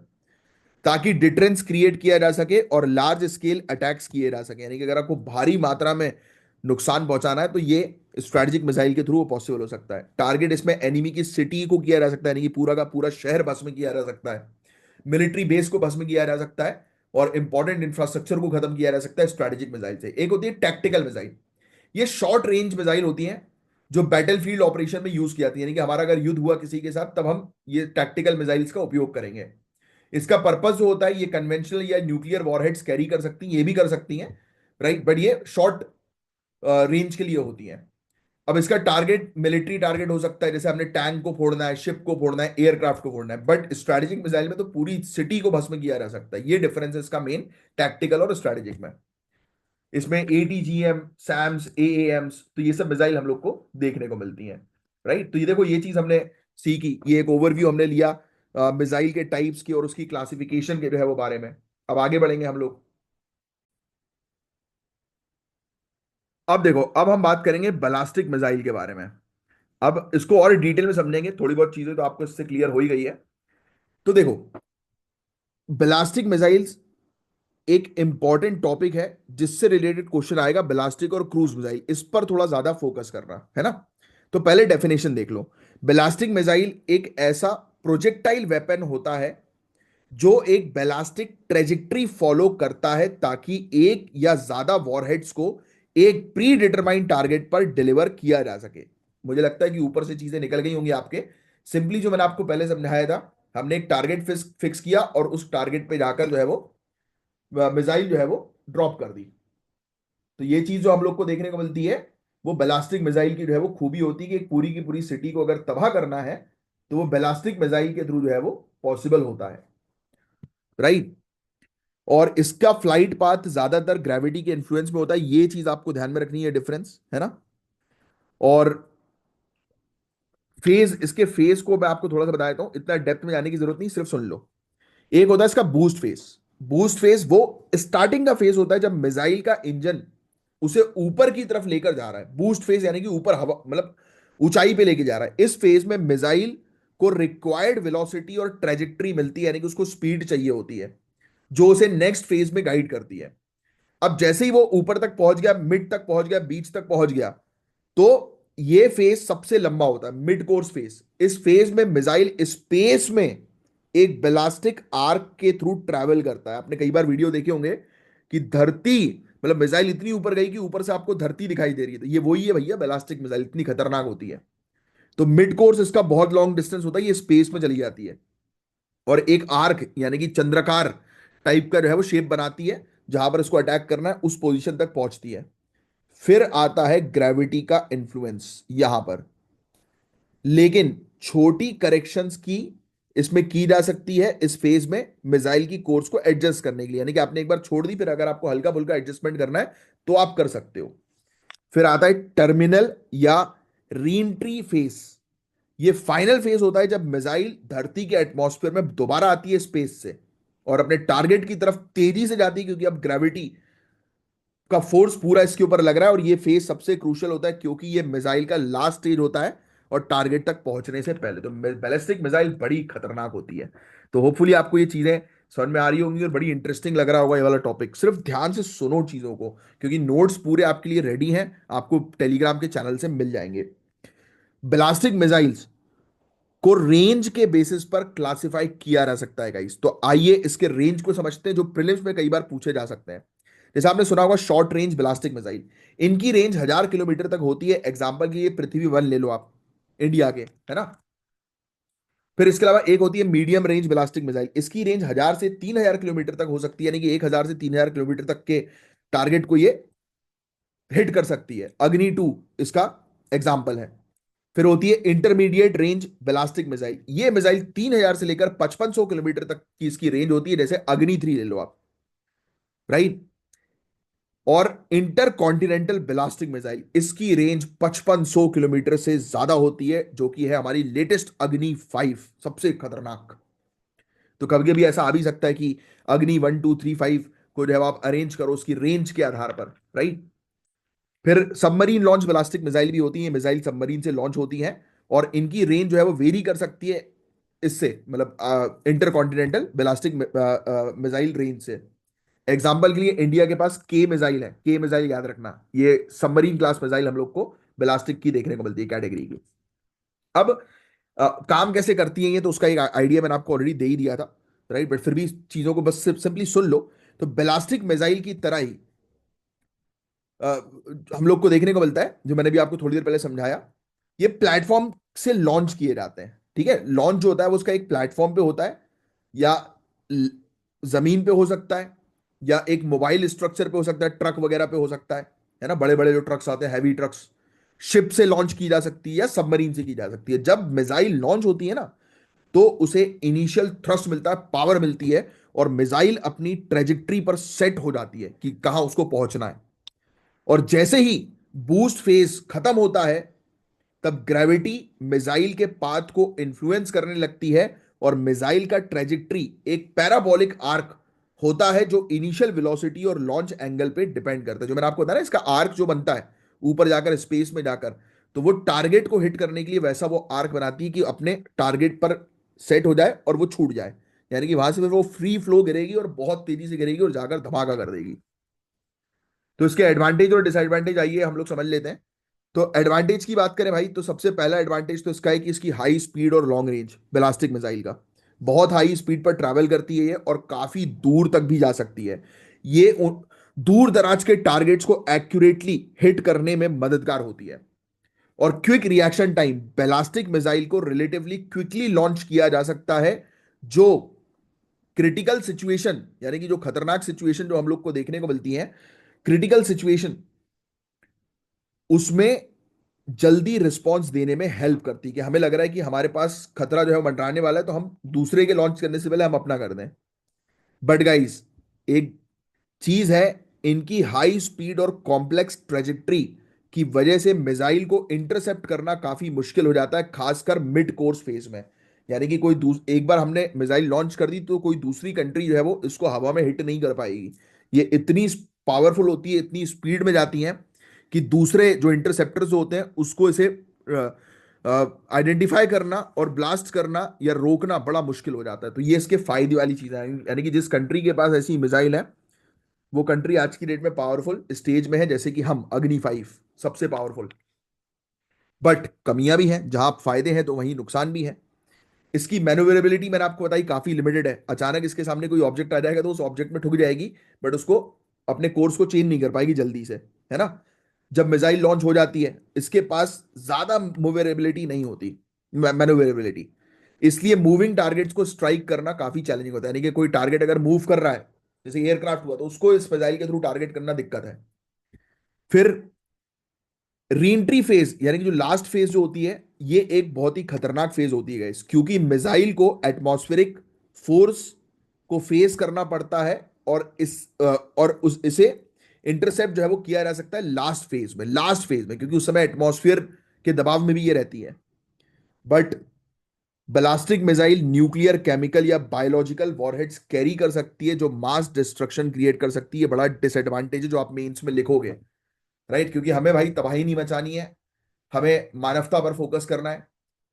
ताकि डिटरेंस क्रिएट किया जा सके और लार्ज स्केल अटैक्स किए जा सके। यानी कि अगर आपको भारी मात्रा में नुकसान पहुंचाना है तो ये स्ट्रेटेजिक मिसाइल के थ्रू पॉसिबल हो सकता है। टारगेट इसमें एनिमी की सिटी को किया जा सकता है, यानी कि पूरा का पूरा शहर भस्म किया जा सकता है, मिलिट्री बेस को भस्म किया जा सकता है, और इंपॉर्टेंट इंफ्रास्ट्रक्चर को खत्म किया जा सकता है स्ट्रेटेजिक मिसाइल से। एक होती है टैक्टिकल मिसाइल, ये शॉर्ट रेंज मिसाइल होती है जो बैटलफील्ड ऑपरेशन में यूज की जाती है, यानी कि हमारा अगर युद्ध हुआ किसी के साथ तब हम ये टैक्टिकल मिसाइल्स का उपयोग करेंगे। इसका पर्पस जो होता है, ये कन्वेंशनल या न्यूक्लियर वॉरहेड्स कैरी कर सकती हैं, ये भी कर सकती हैं, राइट, बट ये शॉर्ट रेंज के लिए होती हैं। अब इसका टारगेट मिलिट्री टारगेट हो सकता है, जैसे हमने टैंक को फोड़ना है, शिप को फोड़ना है, एयरक्राफ्ट को फोड़ना है, बट स्ट्रेटेजिक मिसाइल में तो पूरी सिटी को भस्म किया जा सकता है। ये डिफरेंस है इसका मेन, टैक्टिकल और स्ट्रेटेजिक में। इसमें एटीजीएम, सैम्स, एएएम्स, तो ये सब मिसाइल हम लोग को देखने को मिलती हैं। राइट, तो ये देखो, ये चीज हमने सीखी, ये एक ओवरव्यू हमने लिया मिसाइल के टाइप्स की और उसकी क्लासिफिकेशन के जो है वो बारे में। अब आगे बढ़ेंगे हम लोग। अब देखो, अब हम बात करेंगे बैलिस्टिक मिसाइल के बारे में। अब इसको और डिटेल में समझेंगे, थोड़ी बहुत चीजें तो आपको इससे क्लियर हो ही गई है। तो देखो, बैलिस्टिक मिसाइल्स एक इंपॉर्टेंट टॉपिक है जिससे रिलेटेड क्वेश्चन आएगा, बैलिस्टिक और क्रूज मिसाइल, इस पर थोड़ा ज्यादा फोकस करना है ना। तो पहले डेफिनेशन देख लो। बैलिस्टिक मिसाइल एक ऐसा प्रोजेक्टाइल वेपन होता है जो एक बैलिस्टिक ट्रेजेक्ट्री फॉलो करता है ताकि एक या ज्यादा वॉरहेड्स को एक प्री डिटरमाइंड टारगेट पर डिलीवर किया जा सके। मुझे लगता है कि ऊपर से चीजें निकल गई होंगी आपके। सिंपली जो मैंने आपको पहले समझाया था, हमने एक टारगेट फिक्स किया और उस टारगेट पे जाकर जो है वो मिसाइल जो है वो ड्रॉप कर दी। तो ये चीज जो हम लोग को देखने को मिलती है, वो बैलिस्टिक मिसाइल की जो है वो खूबी होती है कि एक पूरी की पूरी सिटी को अगर तबाह करना है तो वो बैलिस्टिक मिसाइल के थ्रू जो है वो पॉसिबल होता है, राइट। और इसका फ्लाइट पाथ ज्यादातर ग्रेविटी के इन्फ्लुएंस में होता है, ये चीज आपको ध्यान में रखनी है, डिफरेंस है ना। और फेज, इसके फेज को मैं आपको थोड़ा सा बता देता हूं, इतना डेप्थ में जाने की जरूरत नहीं, सिर्फ सुन लो। एक होता है इसका बूस्ट फेज। बूस्ट फेज वो स्टार्टिंग का फेज होता है जब मिसाइल का इंजन उसे ऊपर की तरफ लेकर जा रहा है। बूस्ट फेज यानी कि ऊपर हवा, मतलब ऊंचाई पे लेके जा रहा है। इस फेज में मिसाइल को रिक्वायर्ड वेलोसिटी और ट्रेजेक्ट्री मिलती है, यानी कि उसको स्पीड चाहिए होती है जो उसे नेक्स्ट फेज में गाइड करती है। अब जैसे ही वो ऊपर तक पहुंच गया, मिड तक पहुंच गया, बीच तक पहुंच गया, तो ये फेज सबसे लंबा होता है, मिड कोर्स फेज। इस फेज में मिसाइल स्पेस में एक बेलास्टिक आर्क के थ्रू ट्रैवल करता है। आपने कई बार वीडियो देखे होंगे कि धरती, मतलब मिसाइल इतनी ऊपर गई कि ऊपर से आपको धरती दिखाई दे रही है, तो ये वही है भैया, बेलास्टिक मिसाइल इतनी खतरनाक होती है। तो मिड कोर्स इसका बहुत लॉन्ग डिस्टेंस होता है, ये स्पेस में चली जाती है और एक आर्क यानी कि चंद्रकार टाइप का जो है वो शेप बनाती है, जहां पर इसको अटैक करना है उस पोजीशन तक पहुंचती है। फिर आता है ग्रेविटी का इन्फ्लुएंस यहां पर, लेकिन छोटी करेक्शंस की इसमें की जा सकती है इस फेज में मिसाइल की कोर्स को एडजस्ट करने के लिए, यानी कि आपने एक बार छोड़ दी, फिर अगर आपको हल्का फुल्का एडजस्टमेंट करना है तो आप कर सकते हो। फिर आता है टर्मिनल या रीएंट्री फेज। ये फाइनल फेज होता है जब मिसाइल धरती के एटमॉस्फेयर में दोबारा आती है स्पेस से और अपने टारगेट की तरफ तेजी से जाती है, क्योंकि अब ग्रेविटी का फोर्स पूरा इसके ऊपर लग रहा है। और ये फेज सबसे क्रूशियल होता है क्योंकि ये मिसाइल का लास्ट स्टेज होता है और टारगेट तक पहुंचने से पहले। तो बैलिस्टिक मिसाइल बड़ी खतरनाक होती है। तो होपफुली आपको ये चीजें समझ में आ रही होंगी और बड़ी इंटरेस्टिंग लग रहा होगा ये वाला टॉपिक। सिर्फ ध्यान से सुनो चीजों को, क्योंकि नोट्स पूरे आपके लिए रेडी हैं, आपको टेलीग्राम के चैनल से मिल जाएंगे। बैलिस्टिक मिसाइल्स को रेंज के बेसिस पर क्लासिफाई किया जा सकता है गाइस। तो आइए इसके रेंज को समझते हैं, जो प्रीलिम्स में कई बार पूछे जा सकते हैं। जैसे आपने सुना होगा शॉर्ट रेंज बैलिस्टिक मिसाइल, इनकी रेंज 1000 किलोमीटर तक होती है। एग्जांपल के लिए पृथ्वी वन ले लो आप, इंडिया के, है ना। फिर इसके अलावा एक होती है मीडियम रेंज बैलिस्टिक मिसाइल, इसकी रेंज 1000 से 3000 किलोमीटर तक हो सकती है, यानी कि 1000 से 3000 किलोमीटर तक के टारगेट को ये हिट कर सकती है। अग्नि टू इसका एग्जाम्पल है। फिर होती है इंटरमीडिएट रेंज बैलिस्टिक मिसाइल, ये मिसाइल 3000 से लेकर 5500 किलोमीटर तक की इसकी रेंज होती है, जैसे अग्नि थ्री ले लो आप, राइट। और इंटर कॉन्टिनेंटल बैलिस्टिक मिसाइल, इसकी रेंज 5500 किलोमीटर से ज्यादा होती है, जो कि है हमारी लेटेस्ट अग्नि 5, सबसे खतरनाक। तो कभी कभी ऐसा आ भी सकता है कि अग्नि 1 2 3 5 को जो है आप अरेंज करो उसकी रेंज के आधार पर, राइट। फिर सबमरीन लॉन्च बैलिस्टिक मिसाइल भी होती है, मिसाइल सबमरीन से लॉन्च होती हैं और इनकी रेंज जो है वो वेरी कर सकती है इससे, मतलब inter continental ballistic missile range से। एग्जाम्पल के लिए इंडिया के पास के मिसाइल है, के मिसाइल याद रखना, ये सबमरीन क्लास मिसाइल हम लोग को बैलिस्टिक की देखने को मिलती है, कैटेगरी की। अब काम कैसे करती है ये, तो उसका एक आइडिया मैंने आपको ऑलरेडी दे ही दिया था, राइट। बट फिर भी चीजों को बस सिंपली सुन लो। तो बैलिस्टिक मिसाइल की तरह ही अ, हम लोग को देखने को मिलता है, जो मैंने भी आपको थोड़ी देर पहले समझाया, ये प्लेटफॉर्म से लॉन्च किए जाते हैं। ठीक है, लॉन्च जो होता है वो उसका एक प्लेटफॉर्म पे होता है, या ल- जमीन पे हो सकता है, या एक मोबाइल स्ट्रक्चर पे हो सकता है, ट्रक वगैरह पे हो सकता है ना। बड़े बड़े जो ट्रक्स आते हैं, हैवी ट्रक्स, शिप से लॉन्च की जा सकती है या सबमरीन से की जा सकती है। जब मिसाइल लॉन्च होती है ना, तो उसे इनिशियल थ्रस्ट मिलता है, पावर मिलती है, और मिसाइल अपनी ट्रेजेक्ट्री पर सेट हो जाती है कि कहां उसको पहुंचना है। और जैसे ही बूस्ट फेज खत्म होता है, तब ग्रेविटी मिसाइल के पाथ को इन्फ्लुएंस करने लगती है और मिसाइल का ट्रेजेक्ट्री एक पैराबोलिक आर्क होता है, जो इनिशियल वेलोसिटी और लॉन्च एंगल पे डिपेंड करता है। जो मैंने आपको बताया ना, इसका आर्क जो बनता है ऊपर जाकर स्पेस में जाकर, तो वो टारगेट को हिट करने के लिए वैसा वो आर्क बनाती है कि अपने टारगेट पर सेट हो जाए और वो छूट जाए। यानी कि वहां से फिर वो फ्री फ्लो गिरेगी और बहुत तेजी से गिरेगी और जाकर धमाका कर देगी। तो इसके एडवांटेज और डिसएडवांटेज आइए हम लोग समझ लेते हैं। तो एडवांटेज की बात करें भाई, तो सबसे पहला एडवांटेज तो इसका है कि इसकी हाई स्पीड और लॉन्ग रेंज बैलिस्टिक मिसाइल का। बहुत हाई स्पीड पर ट्रैवल करती है ये और काफी दूर तक भी जा सकती है। ये दूर दराज के टारगेट्स को एक्यूरेटली हिट करने में मददगार होती है। और quick reaction time, ballistic missile को रिलेटिवली क्विकली लॉन्च किया जा सकता है, जो क्रिटिकल सिचुएशन यानी कि जो खतरनाक सिचुएशन जो हम लोग को देखने को मिलती है, क्रिटिकल सिचुएशन, उसमें जल्दी रिस्पॉन्स देने में हेल्प करती है कि हमें लग रहा है कि हमारे पास खतरा जो है मंडराने वाला है, तो हम दूसरे के लॉन्च करने से पहले हम अपना कर दें। बट गाइस, एक चीज है, इनकी हाई स्पीड और कॉम्प्लेक्स ट्रेजेक्ट्री की वजह से मिसाइल को इंटरसेप्ट करना काफी मुश्किल हो जाता है, खासकर मिड कोर्स फेज में। यानी कि एक बार हमने मिसाइल लॉन्च कर दी तो कोई दूसरी कंट्री जो है वो इसको हवा में हिट नहीं कर पाएगी। ये इतनी पावरफुल होती है, इतनी स्पीड में जाती हैं कि दूसरे जो इंटरसेप्टर्स होते हैं उसको इसे आइडेंटिफाई करना और ब्लास्ट करना या रोकना बड़ा मुश्किल हो जाता है। तो ये इसके फायदे वाली चीज है, यानी कि जिस कंट्री के पास ऐसी मिसाइल है, वो कंट्री आज की डेट में पावरफुल स्टेज में है, जैसे कि हम अग्नि 5 सबसे पावरफुल। बट कमियां भी हैं, जहां फायदे हैं तो वहीं नुकसान भी है। इसकी मैन्युवरेबिलिटी मैंने आपको बताई काफी लिमिटेड है। अचानक इसके सामने कोई ऑब्जेक्ट आ जाएगा तो उस ऑब्जेक्ट में ठुक जाएगी, बट उसको अपने कोर्स को चेंज नहीं कर पाएगी जल्दी से, है ना। जब मिसाइल लॉन्च हो जाती है, इसके पास ज्यादा मूवेरेबिलिटी नहीं होती, मैन्युवरेबिलिटी। इसलिए मूविंग टारगेट्स को स्ट्राइक करना काफी चैलेंजिंग होता है। यानी कि कोई टारगेट अगर मूव कर रहा है, जैसे एयरक्राफ्ट हुआ, तो उसको इस मिसाइल के थ्रू टारगेट करना दिक्कत है। फिर रीएंट्री फेज, यानी कि जो लास्ट फेज जो होती है, ये एक बहुत ही खतरनाक फेज होती है गाइस, क्योंकि मिसाइल को एटमॉस्फेरिक फोर्स को फेस करना पड़ता है। और और उस इसे इंटरसेप्ट जो है वो किया जा सकता है लास्ट फेज में, क्योंकि उस समय एटमॉस्फेयर के दबाव में भी ये रहती है। But ballistic missile nuclear, chemical या बायोलॉजिकल वॉरहेड्स कैरी कर सकती है, जो मास डिस्ट्रक्शन क्रिएट कर सकती है। बड़ा डिसएडवांटेज है जो आप मेंस में लिखोगे, राइट, क्योंकि हमें भाई तबाही नहीं मचानी है, हमें मानवता पर फोकस करना है।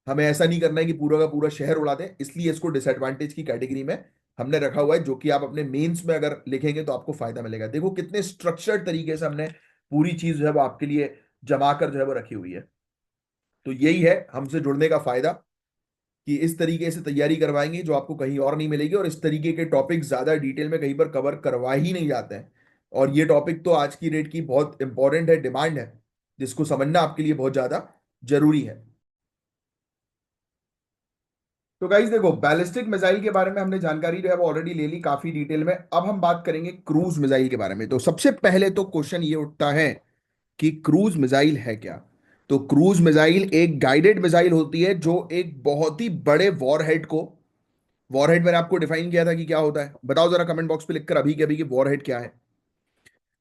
हमें ऐसा नहीं करना है कि पूरा का पूरा शहर उड़ा दें, इसलिए इसको डिसएडवांटेज की कैटेगरी में हमने रखा हुआ है, जो कि आप अपने मेंस में अगर लिखेंगे तो आपको फायदा मिलेगा। देखो कितने स्ट्रक्चर्ड तरीके से हमने पूरी चीज जो है वो आपके लिए जमा कर जो है वो रखी हुई है। तो यही है हमसे जुड़ने का फायदा, कि इस तरीके से तैयारी करवाएंगे जो आपको कहीं और नहीं मिलेगी, और इस तरीके के टॉपिक ज्यादा डिटेल में कहीं पर कवर करवा ही नहीं जाते हैं। और ये टॉपिक तो आज की डेट की बहुत इंपॉर्टेंट है, डिमांड है, जिसको समझना आपके लिए बहुत ज्यादा जरूरी है। तो गाइस देखो, बैलिस्टिक मिसाइल के बारे में हमने जानकारी जो है वो ऑलरेडी ले ली काफी डिटेल में। अब हम बात करेंगे क्रूज मिसाइल के बारे में। तो सबसे पहले तो क्वेश्चन ये उठता है कि क्रूज मिसाइल है क्या। तो क्रूज मिसाइल एक गाइडेड मिसाइल होती है, जो एक बहुत ही बड़े वॉरहेड को, वॉरहेड मैंने आपको डिफाइन किया था कि क्या होता है, बताओ जरा कमेंट बॉक्स पे लिखकर अभी के अभी कि वॉरहेड क्या है।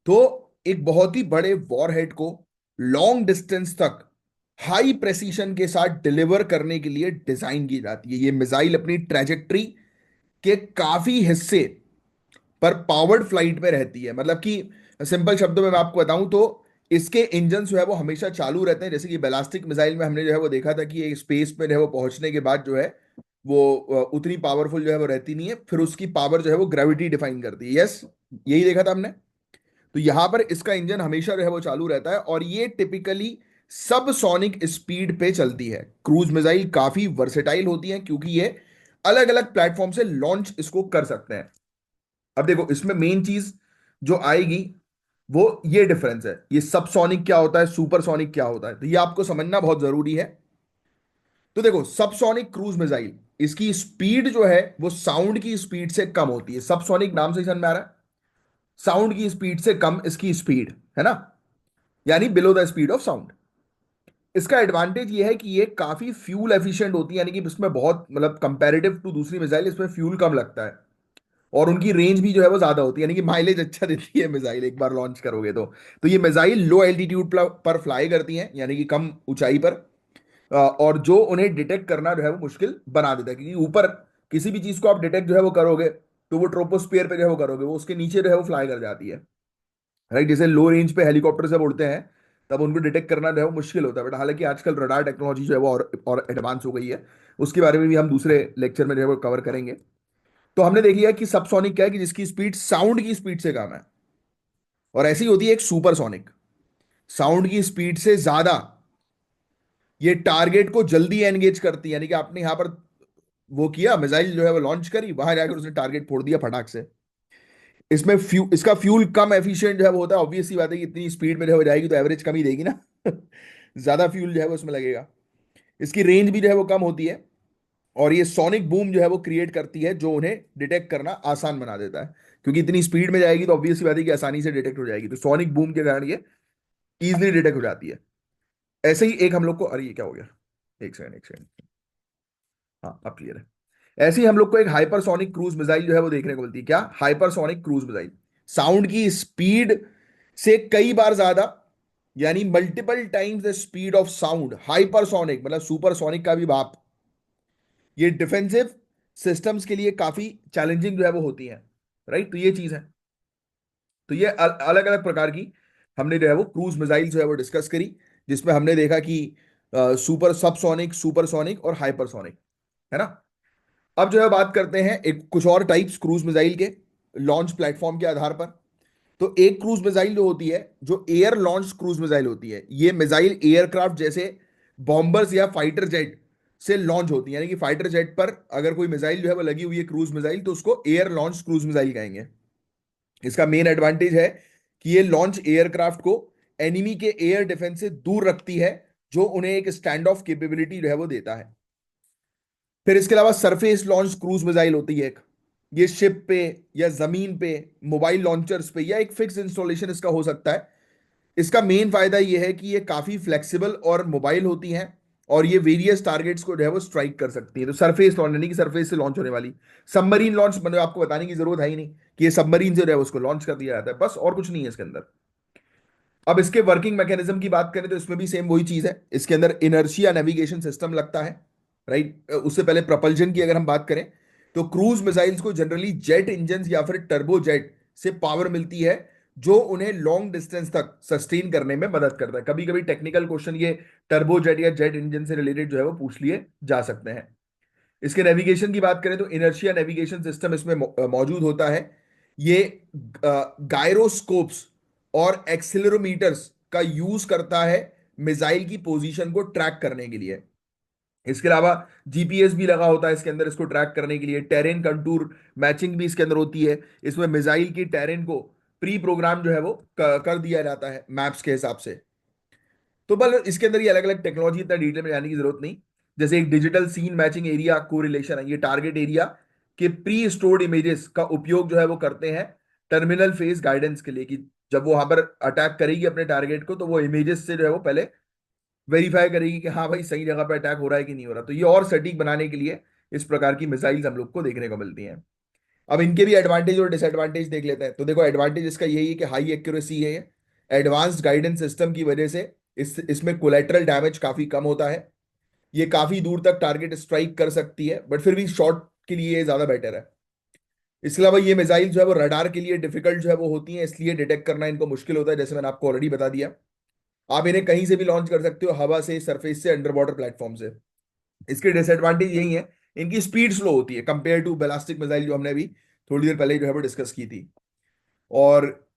तो एक बहुत ही बड़े वॉरहेड को लॉन्ग डिस्टेंस तक हाई प्रेसिशन के साथ डिलीवर करने के लिए डिजाइन की जाती है। ये मिसाइल अपनी ट्रैजेक्टरी के काफी हिस्से पर पावर्ड फ्लाइट में रहती है। मतलब कि सिंपल शब्दों में मैं आपको बताऊं तो इसके इंजन जो है वो हमेशा चालू रहते हैं। जैसे कि बैलिस्टिक मिसाइल में हमने जो है वो देखा था कि ये स्पेस में जो है वो पहुंचने के बाद जो है वो उतनी पावरफुल जो है वो रहती नहीं है, फिर उसकी पावर जो है वो ग्रेविटी डिफाइन करती है। यस, यही देखा था हमने। तो यहां पर इसका इंजन हमेशा जो है वो चालू रहता है, और ये टिपिकली सब सोनिक स्पीड पे चलती है। क्रूज मिसाइल काफी वर्सेटाइल होती है, क्योंकि ये अलग अलग प्लेटफॉर्म से लॉन्च इसको कर सकते हैं। अब देखो इसमें मेन चीज जो आएगी वो ये डिफरेंस है, ये सबसोनिक क्या होता है, सुपरसोनिक क्या होता है, तो ये आपको समझना बहुत जरूरी है। तो देखो, सबसोनिक क्रूज मिसाइल, इसकी स्पीड जो है वो साउंड की स्पीड से कम होती है। सबसोनिक नाम से ही समझ में आ रहा है, साउंड की स्पीड से कम इसकी स्पीड है ना, यानी below the speed of sound. इसका एडवांटेज ये है कि ये काफी फ्यूल एफिशिएंट होती है, यानी कि इसमें बहुत, मतलब कंपैरेटिव टू दूसरी मिसाइल इसमें फ्यूल कम लगता है। और उनकी रेंज भी जो है वो ज्यादा होती है, यानी कि माइलेज अच्छा देती है मिसाइल एक बार लॉन्च करोगे तो ये मिसाइल लो एल्टीट्यूड पर फ्लाई करती हैं, यानी कि कम ऊंचाई पर। और जो उन्हें डिटेक्ट करना जो है वो मुश्किल बना देता है, क्योंकि ऊपर किसी भी चीज को आप डिटेक्ट जो है वो करोगे तो वो ट्रोपोस्फियर पे जो है वो करोगे, वो उसके नीचे जो है वो फ्लाई कर जाती है, राइट। जैसे लो रेंज पे हेलीकॉप्टर से उड़ते हैं, तब उनको डिटेक्ट करना जो है वो मुश्किल होता है। बट हालांकि आजकल रडार टेक्नोलॉजी जो है वो और एडवांस हो गई है, उसके बारे में भी हम दूसरे लेक्चर में जो है वो कवर करेंगे। तो हमने देख लिया कि सबसोनिक क्या है, कि जिसकी स्पीड साउंड की स्पीड से कम है। और ऐसी होती है एक सुपरसोनिक, साउंड की स्पीड से ज्यादा ये टारगेट को जल्दी एंगेज करती है, यानी कि आपने यहां पर वो किया, मिसाइल जो है वो लॉन्च करी, वहां जाकर उसने टारगेट फोड़ दिया फटाक से। इसमें इसका फ्यूल कम एफिशिएंट जो है वो होता है, ऑब्वियस सी बात है कि इतनी स्पीड में जो है वो जाएगी तो एवरेज कम ही देगी ना। ज्यादा फ्यूल जो है वो उसमें लगेगा। इसकी रेंज भी जो है वो कम होती है। और ये सोनिक बूम जो है वो क्रिएट करती है, जो उन्हें डिटेक्ट करना आसान बना देता है, क्योंकि इतनी स्पीड में जाएगी तो ऑब्वियस सी बात है कि आसानी से डिटेक्ट हो जाएगी, तो सोनिक बूम के कारण ये इजिली डिटेक्ट हो जाती है। ऐसे ही एक हम लोग को, अरे ये क्या हो गया, एक सेकंड एक सेकंड, हाँ अब क्लियर है। ऐसे ही हम लोग को एक हाइपरसोनिक क्रूज मिसाइल जो है वो देखने को मिलती है। क्या हाइपरसोनिक क्रूज मिसाइल? साउंड की स्पीड से कई बार ज्यादा, यानी multiple times the speed of sound, hypersonic मतलब सुपरसोनिक का भी बाप। ये डिफेंसिव सिस्टम्स के लिए काफी चैलेंजिंग जो है वो होती है, राइट। तो ये चीज है। तो ये अलग अलग प्रकार की हमने जो है वो क्रूज मिसाइल जो है वो डिस्कस करी, जिसमें हमने देखा कि सुपर सबसोनिक, सुपरसोनिक और हाइपरसोनिक, है ना। अब जो है बात करते हैं एक कुछ और टाइप्स क्रूज मिसाइल के लॉन्च प्लेटफॉर्म के आधार पर। तो एक क्रूज मिसाइल जो होती है, जो एयर लॉन्च क्रूज मिसाइल होती है, ये मिसाइल एयरक्राफ्ट जैसे बॉम्बर्स या फाइटर जेट से लॉन्च होती है, यानी कि फाइटर जेट पर अगर कोई मिसाइल जो है वो लगी हुई है क्रूज मिसाइल, तो उसको एयर लॉन्च क्रूज मिसाइल कहेंगे। इसका मेन एडवांटेज है कि ये लॉन्च एयरक्राफ्ट को एनिमी के एयर डिफेंस से दूर रखती है, जो उन्हें एक स्टैंड ऑफ कैपेबिलिटी जो है वो देता है। फिर इसके अलावा सरफेस लॉन्च क्रूज मिसाइल होती है एक, ये शिप पे या जमीन पे, मोबाइल लॉन्चर्स पे, या एक फिक्स इंस्टॉलेशन इसका हो सकता है। इसका मेन फायदा यह है कि ये काफी फ्लेक्सिबल और मोबाइल होती हैं, और ये वेरियस टारगेट्स को जो है वो स्ट्राइक कर सकती है। तो सरफेस लॉन्च यानी कि सरफेस से लॉन्च होने वाली। सबमरीन लॉन्च मतलब आपको बताने की जरूरत है ही नहीं कि ये सबमरीन से जो है उसको लॉन्च कर दिया जाता है, बस और कुछ नहीं है इसके अंदर। अब इसके वर्किंग मैकेनिज्म की बात करें तो इसमें भी सेम वही चीज है। इसके अंदर इनर्शिया नेविगेशन सिस्टम लगता है, राइट। उससे पहले प्रपल्जन की अगर हम बात करें, तो क्रूज मिसाइल्स को जनरली जेट इंजन या फिर टर्बो जेट से पावर मिलती है, जो उन्हें लॉन्ग डिस्टेंस तक सस्टेन करने में मदद करता है। कभी कभी टेक्निकल क्वेश्चन ये टर्बो जेट या जेट इंजन से रिलेटेड जो है वो पूछ लिए जा सकते हैं। इसके नेविगेशन की बात करें तो इनर्शिया नेविगेशन सिस्टम इसमें मौजूद होता है। ये गायरोस्कोप्स और एक्सिलरोमीटर्स का यूज करता है मिसाइल की पोजीशन को ट्रैक करने के लिए। इसके अलावा जीपीएस भी लगा होता है इसके अंदर इसको ट्रैक करने के लिए। टेरेन कंटूर मैचिंग भी इसके अंदर होती है। इसमें मिसाइल की टेरेन को प्री प्रोग्राम जो है वो कर दिया जाता है मैप्स के हिसाब से। तो बल इसके अंदर ये अलग अलग टेक्नोलॉजी इतना डिटेल में जाने की जरूरत नहीं। जैसे एक digital scene matching area correlation है, ये टारगेट एरिया के प्री स्टोर्ड इमेजेस का उपयोग जो है वो करते हैं टर्मिनल फेज गाइडेंस के लिए, कि जब वो वहां पर अटैक करेगी अपने टारगेट को, तो वो इमेजेस से जो है वो पहले वेरीफाई करेगी कि हाँ भाई सही जगह पे अटैक हो रहा है कि नहीं हो रहा। तो ये और सटीक बनाने के लिए इस प्रकार की मिसाइल्स हम लोग को देखने को मिलती हैं। अब इनके भी एडवांटेज और डिसएडवांटेज देख लेते हैं। तो देखो एडवांटेज इसका यही है कि हाई एक्यूरेसी है ये। एडवांस्ड गाइडेंस सिस्टम की वजह से इसमें कोलेटरल डैमेज काफी कम होता है। ये काफी दूर तक टारगेट स्ट्राइक कर सकती है, बट फिर भी शॉट के लिए ये ज्यादा बेटर है। इसके अलावा ये मिसाइल जो है वो रडार के लिए डिफिकल्ट जो है वो होती है, इसलिए डिटेक्ट करना इनको मुश्किल होता है, जैसे मैंने आपको ऑलरेडी बता दिया। आप इन्हें कहीं से भी लॉन्च कर सकते हो, हवा से, सरफेस से, अंडर वाटर प्लेटफॉर्म से। इसके डिसएडवांटेज यही है, इनकी स्पीड स्लो होती है कंपेयर टू बैलिस्टिक मिसाइल, जो हमने अभी थोड़ी देर पहले जो है वो डिस्कस की थी। और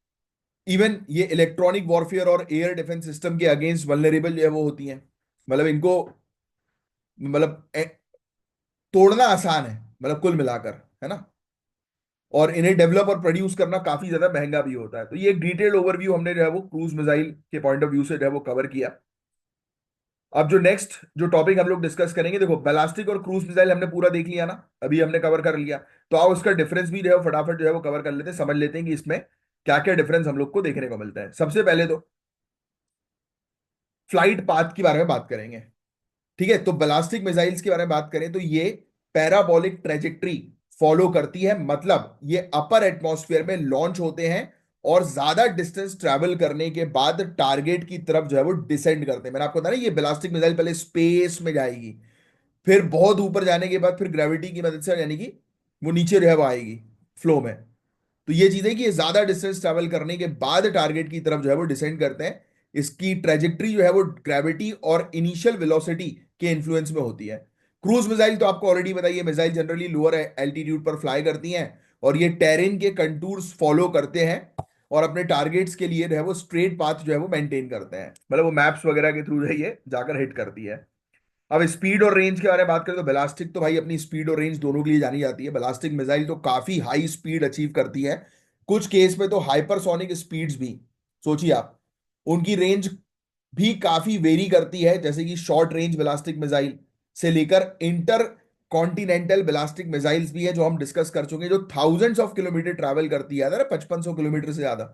इवन ये इलेक्ट्रॉनिक वॉरफेयर और एयर डिफेंस सिस्टम के अगेंस्ट वल्नरेबल जो है वो होती हैं। मतलब इनको मतलब तोड़ना आसान है, मतलब कुल मिलाकर, है ना। और इन्हें डेवलप और प्रोड्यूस करना काफी ज्यादा महंगा भी होता है। तो ये एक डिटेल्ड ओवरव्यू हमने जो है वो क्रूज मिसाइल के पॉइंट ऑफ व्यू से जो है वो कवर किया। अब जो नेक्स्ट जो टॉपिक हम लोग डिस्कस करेंगे, देखो बैलिस्टिक और क्रूज मिसाइल हमने पूरा देख लिया ना, अभी हमने कवर कर लिया। तो आओ उसका डिफरेंस भी जो है फटाफट जो है वो कवर कर लेते हैं, समझ लेते हैं कि इसमें क्या क्या डिफरेंस हम लोग को देखने को मिलता है। सबसे पहले तो फ्लाइट पाथ के बारे में बात करेंगे। ठीक है, तो बैलिस्टिक मिसाइल्स के बारे में बात करें तो ये पैराबोलिक ट्रेजेक्ट्री फॉलो करती है, मतलब ये अपर एटमॉस्फेयर में लॉन्च होते हैं और ज्यादा डिस्टेंस ट्रैवल करने के बाद टारगेट की तरफ जो है वो डिसेंड करते हैं। मैंने आपको बताया ना, ये बैलिस्टिक मिसाइल पहले स्पेस में जाएगी, फिर बहुत ऊपर जाने के बाद फिर ग्रेविटी की मदद से, यानी कि वो नीचे जो है वो आएगी फ्लो में। तो ये चीज है कि ये ज्यादा डिस्टेंस ट्रैवल करने के बाद टारगेट की तरफ जो है वो डिसेंड करते हैं। इसकी ट्रेजेक्ट्री जो है वो ग्रेविटी और इनिशियल वेलोसिटी के इन्फ्लुएंस में होती है। क्रूज मिसाइल तो आपको ऑलरेडी बताइए, मिसाइल जनरली लोअर एल्टीट्यूड पर फ्लाई करती हैं और ये टेरेन के कंटूर्स फॉलो करते हैं और अपने टारगेट्स के लिए जो है वो स्ट्रेट पाथ जो है वो मेंटेन करते हैं, मतलब वो मैप्स वगैरह के थ्रू जो है ये जाकर हिट करती है। अब स्पीड और रेंज के बारे में बात करें तो बैलिस्टिक तो भाई अपनी स्पीड और रेंज दोनों के लिए जानी जाती है। बैलिस्टिक मिसाइल तो काफी हाई स्पीड अचीव करती है, कुछ केस में तो हाइपरसोनिक स्पीड्स भी। सोचिए आप, उनकी रेंज भी काफी वेरी करती है, जैसे कि शॉर्ट रेंज बैलिस्टिक मिसाइल से लेकर इंटर कॉन्टिनेंटल बैलिस्टिक मिसाइल्स भी है जो हम डिस्कस कर चुके हैं, जो थाउजेंड्स ऑफ किलोमीटर ट्रैवल करती है, 5500 किलोमीटर से ज्यादा।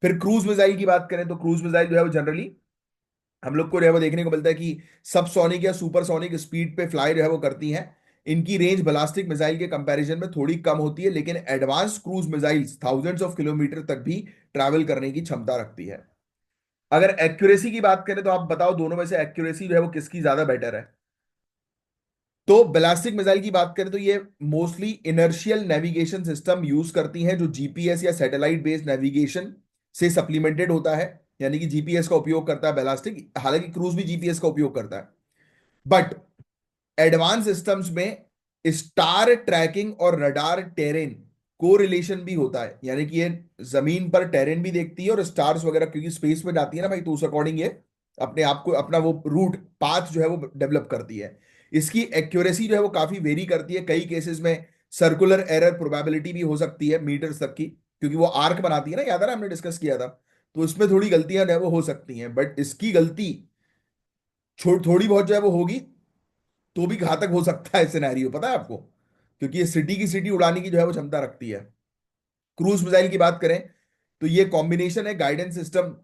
फिर क्रूज मिसाइल की बात करें तो क्रूज मिसाइल जो है वो जनरली हम लोग को जो है वो देखने को मिलता है कि सबसोनिक या सुपरसोनिक स्पीड पे फ्लाई जो है वो करती हैं। इनकी रेंज बैलिस्टिक मिसाइल के कंपैरिजन में थोड़ी कम होती है, लेकिन advance cruise missiles thousands of kilometre तक भी ट्रैवल करने की क्षमता रखती है। अगर एक्यूरेसी की बात करें तो आप बताओ दोनों में से एक्यूरेसी जो है वो किसकी ज्यादा बेटर है? तो बैलिस्टिक मिसाइल की बात करें तो ये mostly inertial navigation system use करती हैं, जो जीपीएस या सैटेलाइट बेस्ड नेविगेशन से सप्लीमेंटेड होता है, यानी कि जीपीएस का उपयोग करता है बैलिस्टिक, हालांकि क्रूज भी जीपीएस का उपयोग करता है। बट एडवांस सिस्टम्स में स्टार ट्रैकिंग और रडार टेरेन को रिलेशन भी होता है, यानी कि ये जमीन पर टेरेन भी देखती है और स्टार्स वगैरह, क्योंकि स्पेस में जाती है ना भाई, तो उस अकॉर्डिंग ये अपने आप को अपना वो रूट पाथ जो है वो डेवलप करती है। इसकी एक्यूरेसी जो है वो काफी वेरी करती है, कई केसेस में सर्कुलर एरर प्रोबेबिलिटी भी हो सकती है मीटर्स तक की, क्योंकि वो आर्क बनाती है ना, याद है ना हमने डिस्कस किया था। तो इसमें थोड़ी गलतियां जो है वो हो सकती हैं, बट इसकी गलती थोड़ी बहुत जो है वो होगी तो भी घातक हो सकता है सिनेरियो, पता है आपको, क्योंकि ये सिटी की सिटी उड़ाने की जो है वो क्षमता रखती है। क्रूज मिसाइल की बात करें तो ये कॉम्बिनेशन है गाइडेंस सिस्टम,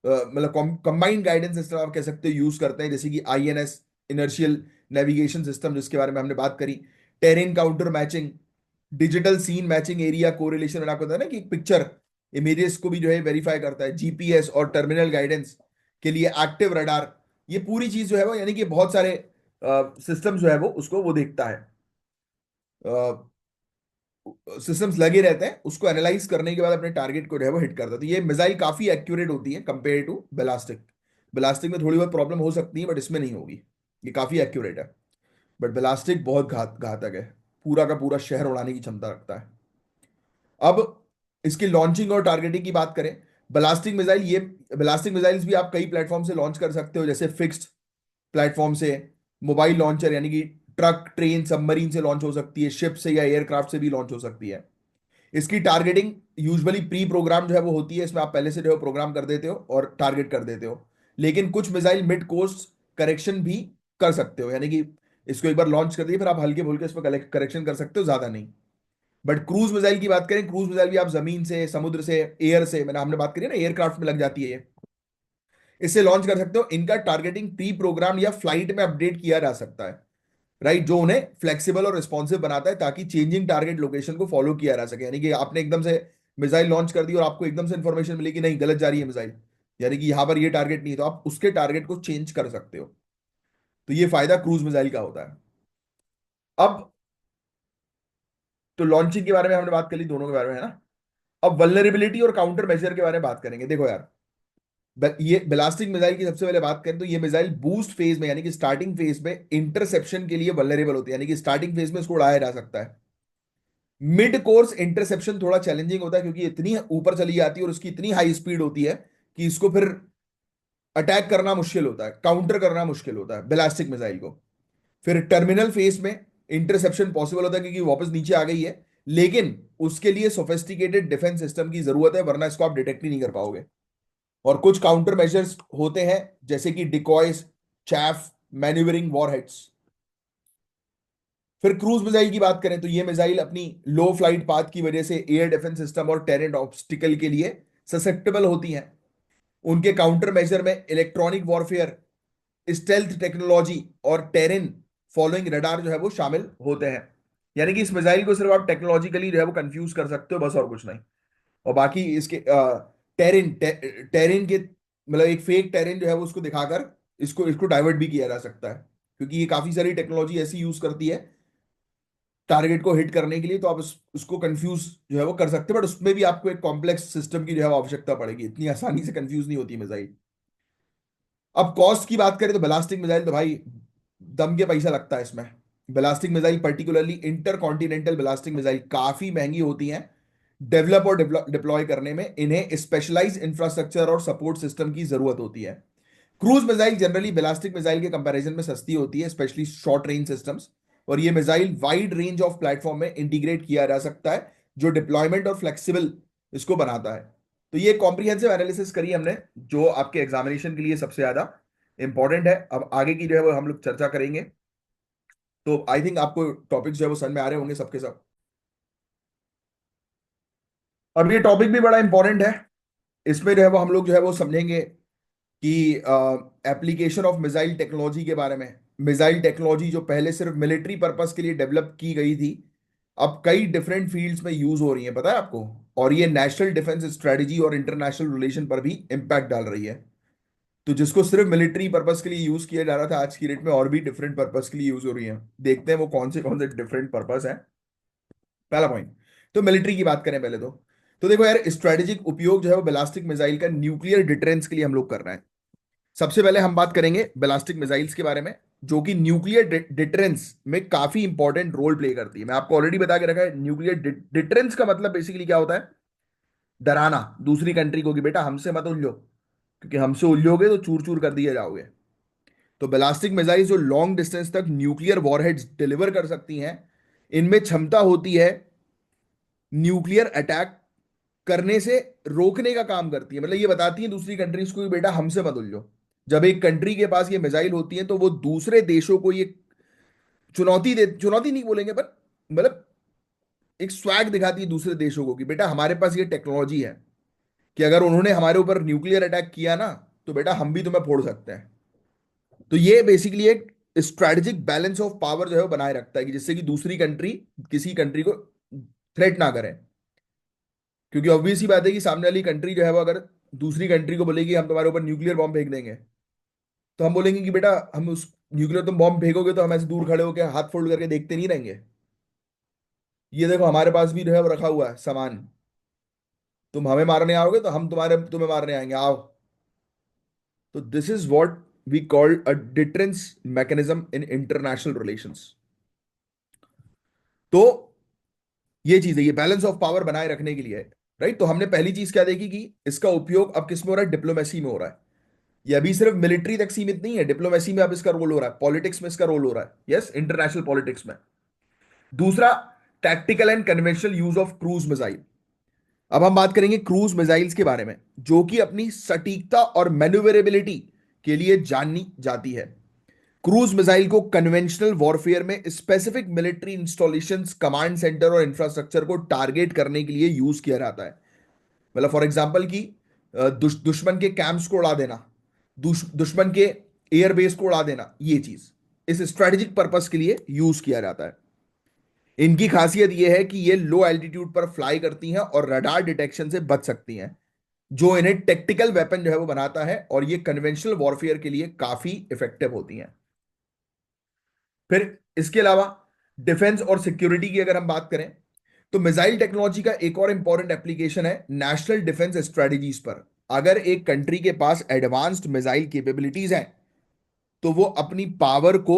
मतलब कंबाइंड गाइडेंस सिस्टम आप कह सकते हो यूज करते हैं, जैसे कि आईएनएस इनर्शियल नेविगेशन सिस्टम जिसके बारे में हमने बात करी, terrain contour matching, digital scene matching, area correlation, मैंने आपको बताया ना कि पिक्चर इमेजेस को भी जो है वेरीफाई करता है, जीपीएस और टर्मिनल गाइडेंस के लिए एक्टिव रडार, ये पूरी चीज जो है वो, यानी कि बहुत सारे सिस्टम जो है वो उसको वो देखता है, सिस्टम्स लगे रहते हैं, उसको एनालाइज करने के बाद अपने टारगेट को जो है वो हिट करता है। तो ये मिसाइल काफी एक्यूरेट होती है कंपेयर टू बेलास्टिक। बेलास्टिक में थोड़ी बहुत प्रॉब्लम हो सकती है बट इसमें नहीं होगी, ये काफी एक्यूरेट है। बट बेलास्टिक बहुत घातक है, पूरा का पूरा शहर उड़ाने की क्षमता रखता है। अब इसकी लॉन्चिंग और टारगेटिंग की बात करें, बैलिस्टिक मिसाइल ये बैलिस्टिक मिसाइल्स भी आप कई प्लेटफॉर्म से लॉन्च कर सकते हो, जैसे फिक्स्ड प्लेटफॉर्म से, मोबाइल लॉन्चर यानी कि ट्रक ट्रेन सबमरीन से लॉन्च हो सकती है, शिप से या एयरक्राफ्ट से भी लॉन्च हो सकती है। इसकी टारगेटिंग यूजुअली प्री प्रोग्राम जो है वो होती है, इसमें आप पहले से जो है प्रोग्राम कर देते हो और टारगेट कर देते हो, लेकिन कुछ मिसाइल मिड कोर्स करेक्शन भी कर सकते हो, यानी कि इसको एक बार लॉन्च कर दिए फिर आप हल्के फुल्के इस पर करेक्शन कर सकते हो, ज्यादा नहीं। बट क्रूज मिसाइल की बात करें, क्रूज मिसाइल भी आप जमीन से, समुद्र से, एयर से, मैंने हमने बात करी ना एयरक्राफ्ट में लग जाती है ये, इससे लॉन्च कर सकते हो। इनका टारगेटिंग प्री प्रोग्राम या फ्लाइट में अपडेट किया जा सकता है, राइट, जो उन्हें फ्लेक्सिबल और रिस्पॉन्सिव बनाता है ताकि चेंजिंग टारगेट लोकेशन को फॉलो किया जा सके, यानी कि आपने एकदम से मिसाइल लॉन्च कर दी और आपको एकदम से इंफॉर्मेशन मिली कि नहीं गलत जा रही है मिसाइल, यानी कि यहां पर ये टारगेट नहीं है, तो आप उसके टारगेट को चेंज कर सकते हो। तो ये फायदा क्रूज मिसाइल का होता है। अब तो लॉन्चिंग के बारे में हमने बात कर ली, दोनों के बारे में है ना। अब वल्नरेबिलिटी और काउंटर मेजर के बारे में बात करेंगे। देखो यार, ये बैलिस्टिक मिसाइल की सबसे पहले बात करें तो ये मिसाइल बूस्ट फेज में, यानी कि स्टार्टिंग फेज में इंटरसेप्शन के लिए वल्नरेबल होती है, यानी कि स्टार्टिंग फेज में इसको उड़ाया जा सकता है। मिड कोर्स इंटरसेप्शन थोड़ा चैलेंजिंग होता है, क्योंकि इतनी ऊपर चली जाती है और उसकी इतनी हाई स्पीड होती है कि इसको फिर अटैक करना मुश्किल होता है, काउंटर करना मुश्किल होता है बैलिस्टिक मिसाइल को। फिर टर्मिनल फेज में इंटरसेप्शन पॉसिबल होता है क्योंकि वापस नीचे आ गई है, लेकिन उसके लिए सोफिस्टिकेटेड डिफेंस सिस्टम की जरूरत है, वरना इसको आप डिटेक्ट ही नहीं कर पाओगे। और कुछ काउंटर मेजर्स होते हैं, जैसे कि डिकॉयज, चैफ, मैन्यूवरिंग वॉरहेड्स। फिर क्रूज मिसाइल की बात करें तो ये मिसाइल अपनी लो फ्लाइट पाथ की वजह से एयर डिफेंस सिस्टम और टेरेंट ऑब्स्टिकल के लिए ससेप्टेबल होती हैं। उनके काउंटर मेजर में इलेक्ट्रॉनिक वॉरफेयर, स्टेल्थ टेक्नोलॉजी और टेरेन फॉलोइंग रडार जो है वो शामिल होते हैं। यानी कि इस मिसाइल को सिर्फ आप टेक्नोलॉजिकली जो है वो कंफ्यूज कर सकते हो बस, और कुछ नहीं। और बाकी इसके टेरेन के मतलब एक फेक टेरेन जो है वो उसको दिखाकर इसको इसको डाइवर्ट भी किया जा सकता है, क्योंकि ये काफी सारी टेक्नोलॉजी ऐसी यूज करती है टारगेट को हिट करने के लिए, तो आप उसको कंफ्यूज जो है वो कर सकते हैं, बट उसमें भी आपको एक कॉम्प्लेक्स सिस्टम की जो है वो आवश्यकता पड़ेगी, इतनी आसानी से कंफ्यूज नहीं होती मिसाइल। अब कॉस्ट की बात करें तो बैलिस्टिक मिसाइल तो भाई दम के पैसा लगता है इसमें। Ballistic missile particularly inter continental ballistic missile काफी महंगी होती हैं। डेवलप और डिप्लॉय करने में इन्हें स्पेशलाइज इंफ्रास्ट्रक्चर और सपोर्ट सिस्टम की जरूरत होती है। Cruise missile generally ballistic missile के कंपैरिजन में सस्ती होती है, स्पेशली शॉर्ट रेंज सिस्टम्स। और ये missile wide range of platform में इंटीग्रेट किया जा सकता है, जो डिप्लॉयमेंट और फ्लेक्सिबल इसको बनाता है। तो ये कॉम्प्रिहेंसिव एनालिसिस करी हमने, जो आपके एग्जामिनेशन के लिए सबसे ज्यादा इंपॉर्टेंट है। अब आगे की जो है वो हम लोग चर्चा करेंगे। तो आई थिंक आपको टॉपिक जो है वो समझ में आ रहे होंगे सबके सब। अब ये टॉपिक भी बड़ा इंपॉर्टेंट है। इसमें जो है वो हम लोग जो है वो समझेंगे कि एप्लीकेशन ऑफ मिसाइल टेक्नोलॉजी के बारे में। मिसाइल टेक्नोलॉजी जो पहले सिर्फ मिलिट्री पर्पस के लिए डेवलप की गई थी, अब कई डिफरेंट फील्ड्स में यूज हो रही है, पता है आपको। और ये नेशनल डिफेंस स्ट्रेटजी और इंटरनेशनल रिलेशन पर भी इम्पैक्ट डाल रही है। तो जिसको सिर्फ मिलिट्री पर्पस के लिए यूज किया जा रहा था, आज की डेट में और भी डिफरेंट पर्पस के लिए यूज हो रही है। देखते हैं वो कौन से डिफरेंट पर्पस है। पहला पॉइंट, तो मिलिट्री की बात करें पहले तो देखो यार, स्ट्रेटेजिक उपयोग जो है वो बैलिस्टिक मिसाइल का न्यूक्लियर डिटरेंस के लिए हम लोग कर रहे हैं। सबसे पहले हम बात करेंगे बैलिस्टिक मिसाइल्स के बारे में, जो कि न्यूक्लियर डिटरेंस में काफी इंपॉर्टेंट रोल प्ले करती है। मैं आपको ऑलरेडी बता के रखा है, न्यूक्लियर डिटरेंस का मतलब बेसिकली क्या होता है? डराना दूसरी कंट्री को कि बेटा हमसे मत उलझो, क्योंकि हमसे उलझोगे तो चूर चूर कर दिए जाओगे। तो बैलिस्टिक मिसाइल जो लॉन्ग डिस्टेंस तक न्यूक्लियर वॉरहेड्स डिलीवर कर सकती हैं, इनमें क्षमता होती है न्यूक्लियर अटैक करने से रोकने का काम करती है। मतलब ये बताती है दूसरी कंट्रीज को कि बेटा हमसे मत उलझो। जब एक कंट्री के पास ये मिसाइल होती है तो वो दूसरे देशों को ये चुनौती नहीं बोलेंगे पर मतलब एक स्वैग दिखाती है दूसरे देशों को कि बेटा हमारे पास ये टेक्नोलॉजी है कि अगर उन्होंने हमारे ऊपर न्यूक्लियर अटैक किया ना, तो बेटा हम भी तुम्हें फोड़ सकते हैं। तो ये बेसिकली एक स्ट्रेटेजिक बैलेंस ऑफ पावर जो है वो बनाए रखता है, कि जिससे कि दूसरी कंट्री किसी कंट्री को थ्रेट ना करे। क्योंकि ऑब्वियस ही बात है कि सामने वाली कंट्री जो है वो अगर दूसरी कंट्री को बोलेगी हम तुम्हारे ऊपर न्यूक्लियर बॉम्ब फेंक देंगे, तो हम बोलेंगे कि बेटा हम उस न्यूक्लियर तुम बॉम्ब फेंकोगे तो हम ऐसे दूर खड़े होकर हाथ फोल्ड करके देखते नहीं रहेंगे। ये देखो हमारे पास भी जो है वो रखा हुआ है सामान, तुम हमें मारने आओगे तो हम तुम्हें मारने आएंगे, आओ। तो this is what we call a deterrence mechanism in international relations. तो ये चीज है, ये बैलेंस ऑफ पावर बनाए रखने के लिए है। राइट, तो हमने पहली चीज क्या देखी कि इसका उपयोग अब किस में हो रहा है? डिप्लोमेसी में हो रहा है। ये अभी सिर्फ मिलिट्री तक सीमित नहीं है, डिप्लोमेसी में अब इसका रोल हो रहा है, पॉलिटिक्स में इसका रोल हो रहा है, यस, इंटरनेशनल पॉलिटिक्स में। दूसरा, tactical and conventional use of cruise missile. अब हम बात करेंगे क्रूज मिसाइल्स के बारे में, जो कि अपनी सटीकता और मैन्युवरेबिलिटी के लिए जानी जाती है। क्रूज मिसाइल को कन्वेंशनल वॉरफेयर में specific military installations, command centre और इंफ्रास्ट्रक्चर को टारगेट करने के लिए यूज किया जाता है। मतलब फॉर एग्जांपल कि दुश्मन के कैंप्स को उड़ा देना, दुश्मन के एयरबेस को उड़ा देना, ये चीज इस स्ट्रेटेजिक पर्पस के लिए यूज किया जाता है। इनकी खासियत यह है कि ये लो एल्टीट्यूड पर फ्लाई करती हैं और रडार डिटेक्शन से बच सकती हैं, जो इन्हें टेक्टिकल वेपन जो है वो बनाता है, और ये कन्वेंशनल वॉरफेयर के लिए काफी इफेक्टिव होती हैं। फिर इसके अलावा डिफेंस और सिक्योरिटी की अगर हम बात करें, तो मिसाइल टेक्नोलॉजी का एक और इंपॉर्टेंट एप्लीकेशन है नेशनल डिफेंस स्ट्रेटजीज पर। अगर एक कंट्री के पास एडवांस्ड मिसाइल कैपेबिलिटीज हैं, तो वो अपनी पावर को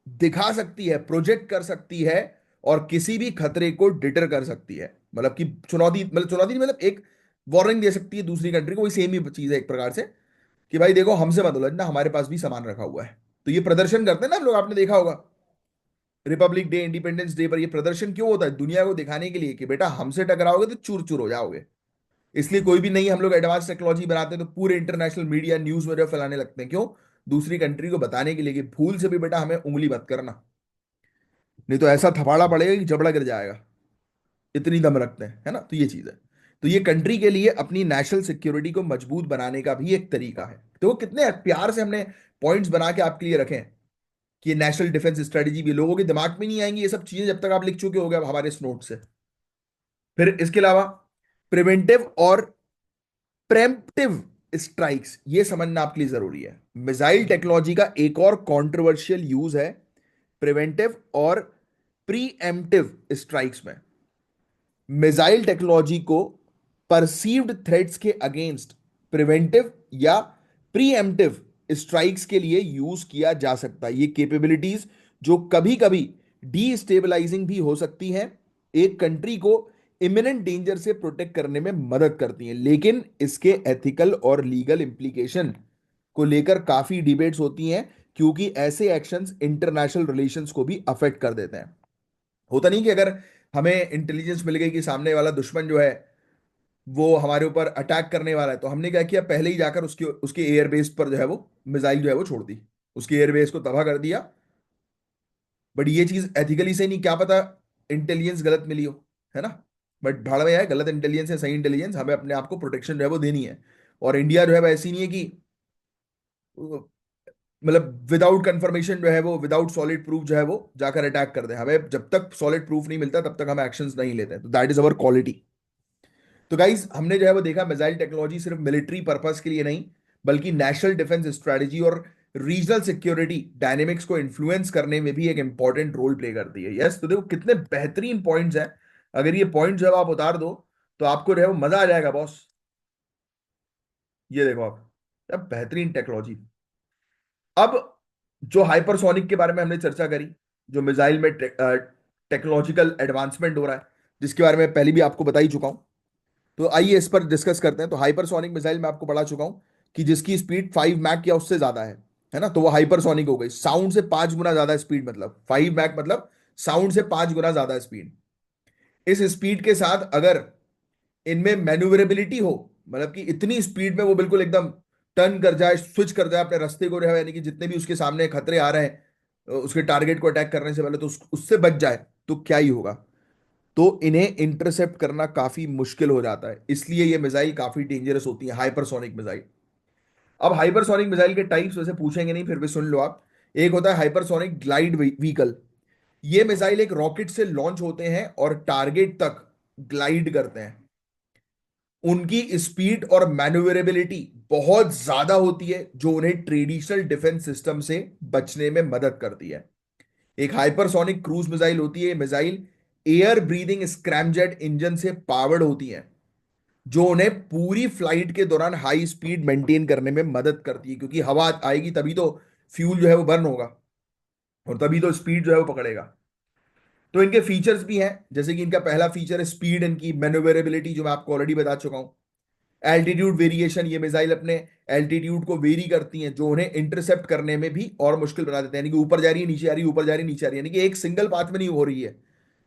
दिखा सकती है, प्रोजेक्ट कर सकती है, और किसी भी खतरे को डिटर कर सकती है। मतलब कि चुनौती नहीं, मतलब एक वार्निंग दे सकती है दूसरी कंट्री को। वही सेम ही चीज है एक प्रकार से, कि भाई देखो हमसे मत उलझना, हमारे पास भी सामान रखा हुआ है। तो ये प्रदर्शन करते हैं ना हम लोग, आपने देखा होगा रिपब्लिक डे, इंडिपेंडेंस डे पर ये प्रदर्शन क्यों होता है? दुनिया को दिखाने के लिए कि बेटा हमसे टकराओगे तो चूर चूर हो जाओगे। इसलिए कोई भी नहीं हम लोग एडवांस टेक्नोलॉजी बनाते हैं तो पूरे इंटरनेशनल मीडिया न्यूज में फैलाने लगते हैं। क्यों? दूसरी कंट्री को बताने के लिए कि भूल से भी बेटा हमें उंगली मत करना, नहीं तो ऐसा थपाड़ा पड़ेगा कि जबड़ा गिर जाएगा। इतनी दम रखते हैं, है ना। तो ये चीज है। तो ये कंट्री के लिए अपनी नेशनल सिक्योरिटी को मजबूत बनाने का भी एक तरीका है। तो वो कितने प्यार से हमने पॉइंट्स बना के आपके लिए रखे हैं कि नेशनल डिफेंस स्ट्रेटजी भी लोगों के दिमाग में नहीं आएंगी ये सब चीजें जब तक आप लिख चुके हो गए हमारे इस नोट से। फिर इसके अलावा प्रिवेंटिव और प्रेम्प्टिव स्ट्राइक्स, ये समझना आपके लिए जरूरी है। मिसाइल टेक्नोलॉजी का एक और कंट्रोवर्शियल यूज है प्रिवेंटिव और प्रीएम्प्टिव स्ट्राइक्स में। मिसाइल टेक्नोलॉजी को परसीव्ड थ्रेट्स के अगेंस्ट प्रिवेंटिव या प्रीएम्प्टिव स्ट्राइक्स के लिए यूज किया जा सकता है। ये कैपेबिलिटीज जो कभी कभी डीस्टेबलाइजिंग भी हो सकती हैं, एक कंट्री को इमिनेंट डेंजर से प्रोटेक्ट करने में मदद करती हैं, लेकिन इसके एथिकल और लीगल इंप्लीकेशन को लेकर काफी डिबेट्स होती हैं, क्योंकि ऐसे एक्शंस इंटरनेशनल रिलेशंस को भी अफेक्ट कर देते हैं। होता नहीं कि अगर हमें इंटेलिजेंस मिल गई कि सामने वाला दुश्मन जो है वो हमारे ऊपर अटैक करने वाला है, तो हमने क्या किया, पहले ही जाकर उसके उसके एयरबेस पर जो है वो मिसाइल जो है वो छोड़ दी, उसके एयरबेस को तबाह कर दिया। बट ये चीज एथिकली से नहीं, क्या पता इंटेलिजेंस गलत मिली हो, है ना। बट भाड़ में है, गलत इंटेलिजेंस है सही इंटेलिजेंस, हमें अपने आप को प्रोटेक्शन जो है वो देनी है। और इंडिया जो है वो ऐसी नहीं है कि मतलब विदाउट कंफर्मेशन जो है वो, विदाउट सॉलिड प्रूफ जो है वो जाकर अटैक कर दे। हमें जब तक सॉलिड प्रूफ नहीं मिलता तब तक हम एक्शंस नहीं लेते, तो दैट इज अवर क्वालिटी। तो गाइज हमने जो है वो देखा, मिसाइल टेक्नोलॉजी सिर्फ मिलिट्री पर्पस के लिए नहीं, बल्कि नेशनल डिफेंस स्ट्रेटजी और रीजनल सिक्योरिटी डायनेमिक्स को इन्फ्लुएंस करने में भी एक इंपॉर्टेंट रोल प्ले करती है। यस, तो देखो कितने बेहतरीन पॉइंट्स हैं। अगर ये पॉइंट जो है वो आप उतार दो तो आपको जो है वो मजा आ जाएगा बॉस। ये देखो आप, क्या बेहतरीन टेक्नोलॉजी। अब जो हाइपरसोनिक के बारे में हमने चर्चा करी, जो मिसाइल में टेक्नोलॉजिकल एडवांसमेंट हो रहा है, जिसके बारे में पहले भी आपको बता ही चुका हूं, तो आइए इस पर डिस्कस करते हैं। तो हाइपरसोनिक मिसाइल मैं आपको बता चुका हूं कि जिसकी स्पीड 5 मैक या उससे ज्यादा है ना, तो वो हाइपरसोनिक हो गई। साउंड से 5 गुना ज्यादा स्पीड, मतलब 5 मैक मतलब साउंड से 5 गुना ज्यादा स्पीड। इस स्पीड के साथ अगर इनमें मैन्यूवरेबिलिटी हो, मतलब कि इतनी स्पीड में वो बिल्कुल एकदम टर्न कर जाए, स्विच कर जाए अपने रास्ते को, रहे यानी कि जितने भी उसके सामने खतरे आ रहे हैं उसके टारगेट को अटैक करने से पहले, तो उससे बच जाए, तो क्या ही होगा। तो इन्हें इंटरसेप्ट करना काफी मुश्किल हो जाता है, इसलिए ये मिसाइल काफी डेंजरस होती है, हाइपरसोनिक मिसाइल। अब हाइपरसोनिक मिसाइल के टाइप्स वैसे पूछेंगे नहीं, फिर भी सुन लो आप। एक होता है हाइपरसोनिक ग्लाइड व्हीकल। ये मिसाइल एक रॉकेट से लॉन्च होते हैं और टारगेट तक ग्लाइड करते हैं। उनकी स्पीड और मैन्युवरेबिलिटी बहुत ज्यादा होती है, जो उन्हें ट्रेडिशनल डिफेंस सिस्टम से बचने में मदद करती है। एक हाइपरसोनिक क्रूज मिसाइल होती है। Missile air breathing scramjet engine से पावर्ड होती है, जो उन्हें पूरी फ्लाइट के दौरान हाई स्पीड मेंटेन करने में मदद करती है, क्योंकि हवा आएगी तभी तो फ्यूल जो है वो बर्न होगा, और तभी तो स्पीड जो है वो पकड़ेगा। तो इनके फीचर्स भी हैं, जैसे कि इनका पहला फीचर है स्पीड, इनकी मैन्युवरेबिलिटी जो मैं आपको ऑलरेडी बता चुका हूं। एल्टीट्यूड वेरिएशन, ये मिसाइल अपने एल्टीट्यूड को वेरी करती हैं, जो उन्हें इंटरसेप्ट करने में भी और मुश्किल बना देते हैं। यानी कि ऊपर जा रही है नीचे आ रही है, ऊपर जा रही है नीचे आ रही है, यानी कि एक सिंगल पाथ में नहीं हो रही है।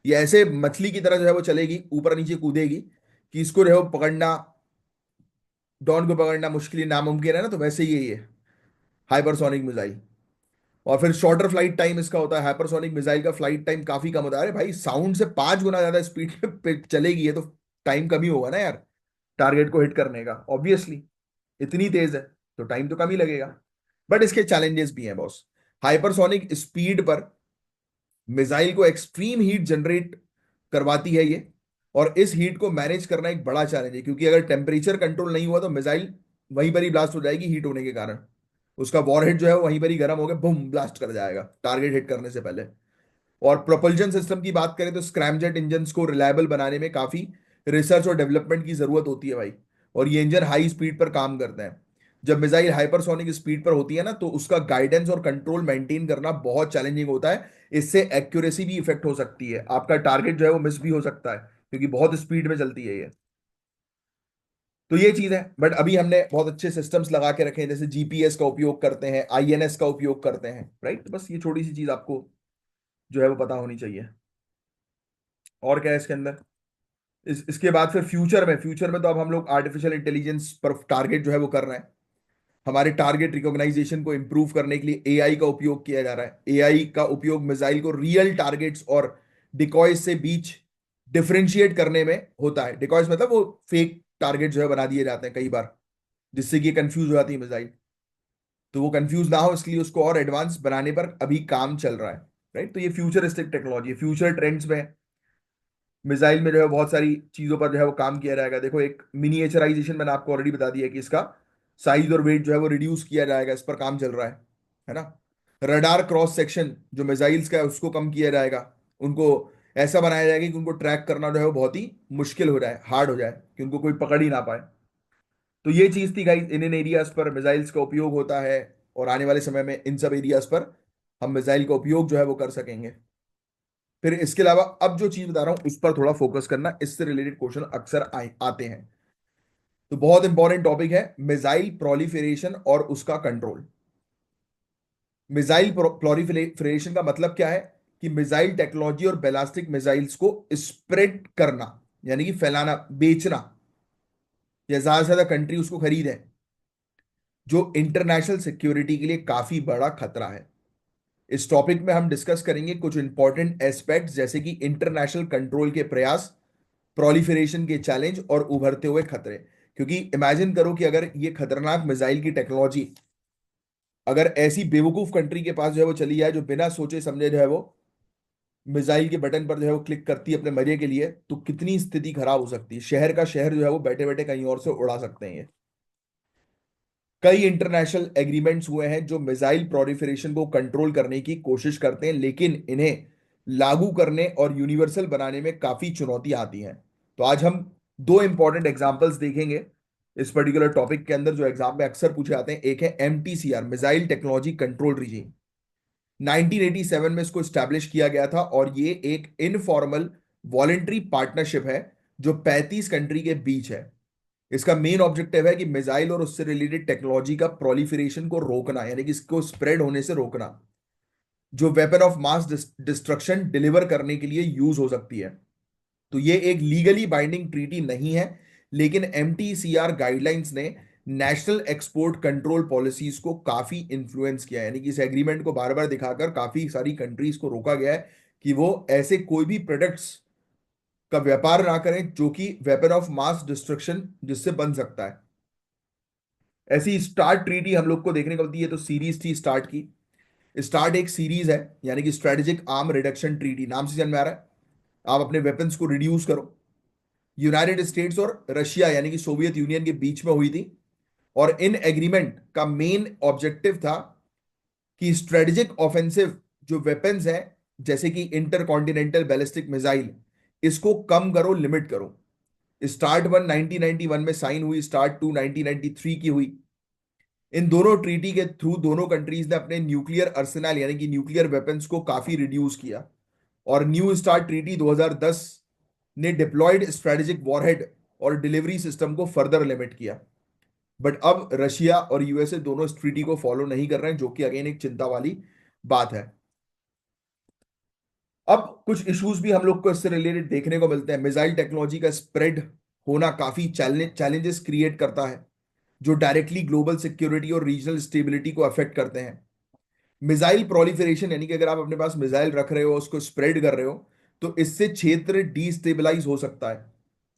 ये ऐसे मछली की तरह जो है वो चलेगी, ऊपर नीचे कूदेगी, कि इसको जो है वो पकड़ना, डॉन को पकड़ना मुश्किल ही नामुमकिन है ना, तो वैसे ही है हाइपरसोनिक मिसाइल। और फिर शॉर्टर फ्लाइट टाइम इसका होता है। हाइपरसोनिक मिसाइल का फ्लाइट टाइम काफी कम होता है। अरे भाई, साउंड से 5 गुना ज्यादा स्पीड पे चलेगी है, तो टाइम कम ही होगा ना यार, टारगेट को हिट करने का ऑब्वियसली। इतनी तेज है तो टाइम तो कम ही लगेगा। बट इसके चैलेंजेस भी हैं बॉस। हाइपरसोनिक स्पीड पर मिसाइल को एक्सट्रीम हीट जनरेट करवाती है ये, और इस हीट को मैनेज करना एक बड़ा चैलेंज है, क्योंकि अगर टेम्परेचर कंट्रोल नहीं हुआ तो मिसाइल वहीं पर ही ब्लास्ट हो जाएगी हीट होने के कारण। उसका वॉरहेड जो है वो वहीं पर ही गर्म होकर बूम ब्लास्ट कर जाएगा टारगेट हिट करने से पहले। और प्रोपल्जन सिस्टम की बात करें तो स्क्रैमजेट इंजन को रिलायबल बनाने में काफी रिसर्च और डेवलपमेंट की जरूरत होती है भाई। और ये इंजन हाई स्पीड पर काम करते हैं। जब मिसाइल हाइपरसोनिक स्पीड पर होती है ना, तो उसका गाइडेंस और कंट्रोल मेंटेन करना बहुत चैलेंजिंग होता है। इससे एक्यूरेसी भी इफेक्ट हो सकती है, आपका टारगेट जो है वो मिस भी हो सकता है, क्योंकि बहुत स्पीड में चलती है ये। तो ये चीज है। बट अभी हमने बहुत अच्छे सिस्टम्स लगा के रखे हैं, जैसे जीपीएस का उपयोग करते हैं, आईएनएस का उपयोग करते हैं, राइट। बस ये छोटी सी चीज आपको जो है वो पता होनी चाहिए। और क्या है इसके अंदर। इसके बाद फिर फ्यूचर में तो अब हम लोग आर्टिफिशियल इंटेलिजेंस पर टारगेट जो है वो कर रहे हैं। हमारे टारगेट रिकॉग्नाइजेशन को इंप्रूव करने के लिए एआई का उपयोग किया जा रहा है। एआई का उपयोग मिसाइल को रियल टारगेट्स और डिकॉयज से बीच डिफरेंशिएट करने में होता है। डिकॉयज मतलब वो फेक टारगेट जो है बना दिए जाते हैं कई बार, जिससे कि कंफ्यूज हो जाती है मिसाइल। तो वो कंफ्यूज ना हो इसलिए उसको और एडवांस बनाने पर अभी काम चल रहा है, राइट। तो ये फ्यूचरिस्टिक टेक्नोलॉजी है। फ्यूचर ट्रेंड्स में मिसाइल में जो है बहुत सारी चीजों पर जो है वो काम किया जाएगा। देखो, एक मिनिएचराइजेशन मैंने आपको ऑलरेडी बता दिया कि इसका साइज और वेट जो है वो रिड्यूस किया जाएगा, इस पर काम चल रहा है ना। रडार क्रॉस सेक्शन जो मिसाइल्स का है उसको कम किया जाएगा। उनको ऐसा बनाया जाएगा कि उनको ट्रैक करना जो है वो बहुत ही मुश्किल हो जाए, हार्ड हो जाए, कि उनको कोई पकड़ ही ना पाए। तो ये चीज थी गाइस, इन एरियाज पर मिसाइल्स का उपयोग होता है। और आने वाले समय में इन सब एरियाज पर हम मिसाइल का उपयोग जो है वो कर सकेंगे। फिर इसके अलावा अब जो चीज बता रहा हूं उस पर थोड़ा फोकस करना, इससे रिलेटेड क्वेश्चन अक्सर आते हैं। तो बहुत इंपॉर्टेंट टॉपिक है मिसाइल प्रोलिफरेशन और उसका कंट्रोल। मिसाइल प्रोलिफरेशन का मतलब क्या है कि मिसाइल टेक्नोलॉजी और बैलिस्टिक मिसाइल्स को स्प्रेड करना, यानी कि फैलाना, बेचना, या ज्यादा से ज्यादा कंट्री उसको खरीदें, जो इंटरनेशनल सिक्योरिटी के लिए काफी बड़ा खतरा है। इस टॉपिक में हम डिस्कस करेंगे कुछ इंपॉर्टेंट एस्पेक्ट्स जैसे कि इंटरनेशनल कंट्रोल के प्रयास, प्रोलिफरेशन के चैलेंज और उभरते हुए खतरे। क्योंकि इमेजिन करो कि अगर ये खतरनाक मिसाइल की टेक्नोलॉजी अगर ऐसी बेवकूफ कंट्री के पास जो है वो चली जाए, जो बिना सोचे समझे जो है वो मिसाइल के बटन पर जो है वो क्लिक करती है अपने मजे के लिए, तो कितनी स्थिति खराब हो सकती है। शहर का शहर जो है वो बैठे बैठे कहीं और से उड़ा सकते हैं ये। कई इंटरनेशनल एग्रीमेंट्स हुए हैं जो मिसाइल प्रोलिफरेशन को कंट्रोल करने की कोशिश करते हैं, लेकिन इन्हें लागू करने और यूनिवर्सल बनाने में काफी चुनौती आती हैं। तो आज हम दो इंपॉर्टेंट एग्जांपल्स देखेंगे इस पर्टिकुलर टॉपिक के अंदर, जो एग्जाम में अक्सर पूछे जाते हैं। एक है MTCR, missile technology control regime. 1987 में इसको स्टैब्लिश किया गया था और ये एक इनफॉर्मल वॉलेंट्री पार्टनरशिप है जो 35 कंट्री के बीच है। इसका मेन ऑब्जेक्टिव है कि मिसाइल और उससे रिलेटेड टेक्नोलॉजी का प्रोलिफरेशन को रोकना, यानी कि इसको स्प्रेड होने से रोकना, जो weapon of mass destruction deliver करने के लिए यूज हो सकती है। तो ये एक लीगली बाइंडिंग ट्रीटी नहीं है, लेकिन MTCR गाइडलाइंस ने नेशनल एक्सपोर्ट कंट्रोल पॉलिसीज को काफी इन्फ्लुएंस किया है। यानी कि इस एग्रीमेंट को बार बार दिखाकर काफी सारी कंट्रीज को रोका गया है कि वो ऐसे कोई भी प्रोडक्ट्स का व्यापार ना करें जो कि वेपन ऑफ मास डिस्ट्रक्शन जिससे बन सकता है। ऐसी स्टार्ट ट्रीटी हम लोग को देखने को मिलती है, तो सीरीज थी स्टार्ट की। स्टार्ट एक सीरीज है, यानी कि स्ट्रेटेजिक आर्म रिडक्शन ट्रीटी, नाम से समझ में आ रहा है, आप अपने वेपन्स को रिड्यूस करो। यूनाइटेड स्टेट्स और रशिया यानी कि सोवियत यूनियन के बीच में हुई थी। और इन एग्रीमेंट का मेन ऑब्जेक्टिव था कि स्ट्रेटेजिक ऑफेंसिव जो वेपन्स हैं, जैसे कि इंटरकॉन्टिनेंटल बैलिस्टिक मिसाइल, इसको कम करो, लिमिट करो। स्टार्ट वन 1991 में साइन हुई, स्टार्ट टू 1993 की हुई। इन दोनों ट्रीटी के थ्रू दोनों कंट्रीज ने अपने न्यूक्लियर अर्सेनल यानी कि न्यूक्लियर वेपन्स को काफी रिड्यूस किया। और न्यू स्टार्ट ट्रीटी 2010 ने डिप्लॉयड स्ट्रेटेजिक वॉरहेड और डिलीवरी सिस्टम को फर्दर लिमिट किया। बट अब रशिया और यूएसए दोनों इस ट्रीटी को फॉलो नहीं कर रहे हैं, जो कि अगेन एक चिंता वाली बात है। अब कुछ इश्यूज भी हम लोग को इससे रिलेटेड देखने को मिलते हैं। मिसाइल टेक्नोलॉजी का स्प्रेड होना काफी चैलेंजेस क्रिएट करता है, जो डायरेक्टली ग्लोबल सिक्योरिटी और रीजनल स्टेबिलिटी को अफेक्ट करते हैं। मिसाइल प्रोलिफरेशन यानी कि अगर आप अपने पास मिसाइल रख रहे हो, उसको स्प्रेड कर रहे हो, तो इससे क्षेत्र डिस्टेबलाइज हो सकता है।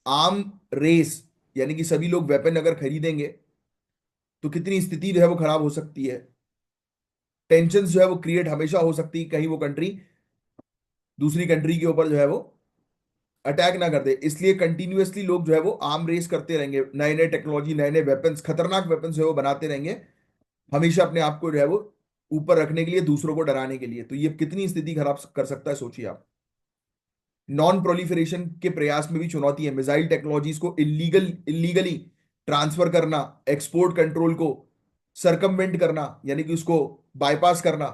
आर्म रेस यानी कि सभी लोग वेपन अगर खरीदेंगे तो कितनी स्थिति जो है वो खराब हो सकती है। टेंशन जो है वो क्रिएट हमेशा हो सकती है, कहीं वो कंट्री दूसरी कंट्री के ऊपर जो है वो अटैक ना कर दे। इसलिए कंटिन्यूअसली लोग जो है वो आर्म रेस करते रहेंगे, नए नए टेक्नोलॉजी, नए नए वेपन्स, खतरनाक वेपन्स जो है वो बनाते रहेंगे, हमेशा अपने आप को जो है वो ऊपर रखने के लिए, दूसरों को डराने के लिए। तो ये कितनी स्थिति खराब कर सकता है, सोचिए आप। नॉन प्रोलिफरेशन के प्रयास में भी चुनौती है। मिसाइल टेक्नोलॉजीज को इलीगली ट्रांसफर करना, एक्सपोर्ट कंट्रोल को सरकमवेंट करना यानी कि उसको बाईपास करना,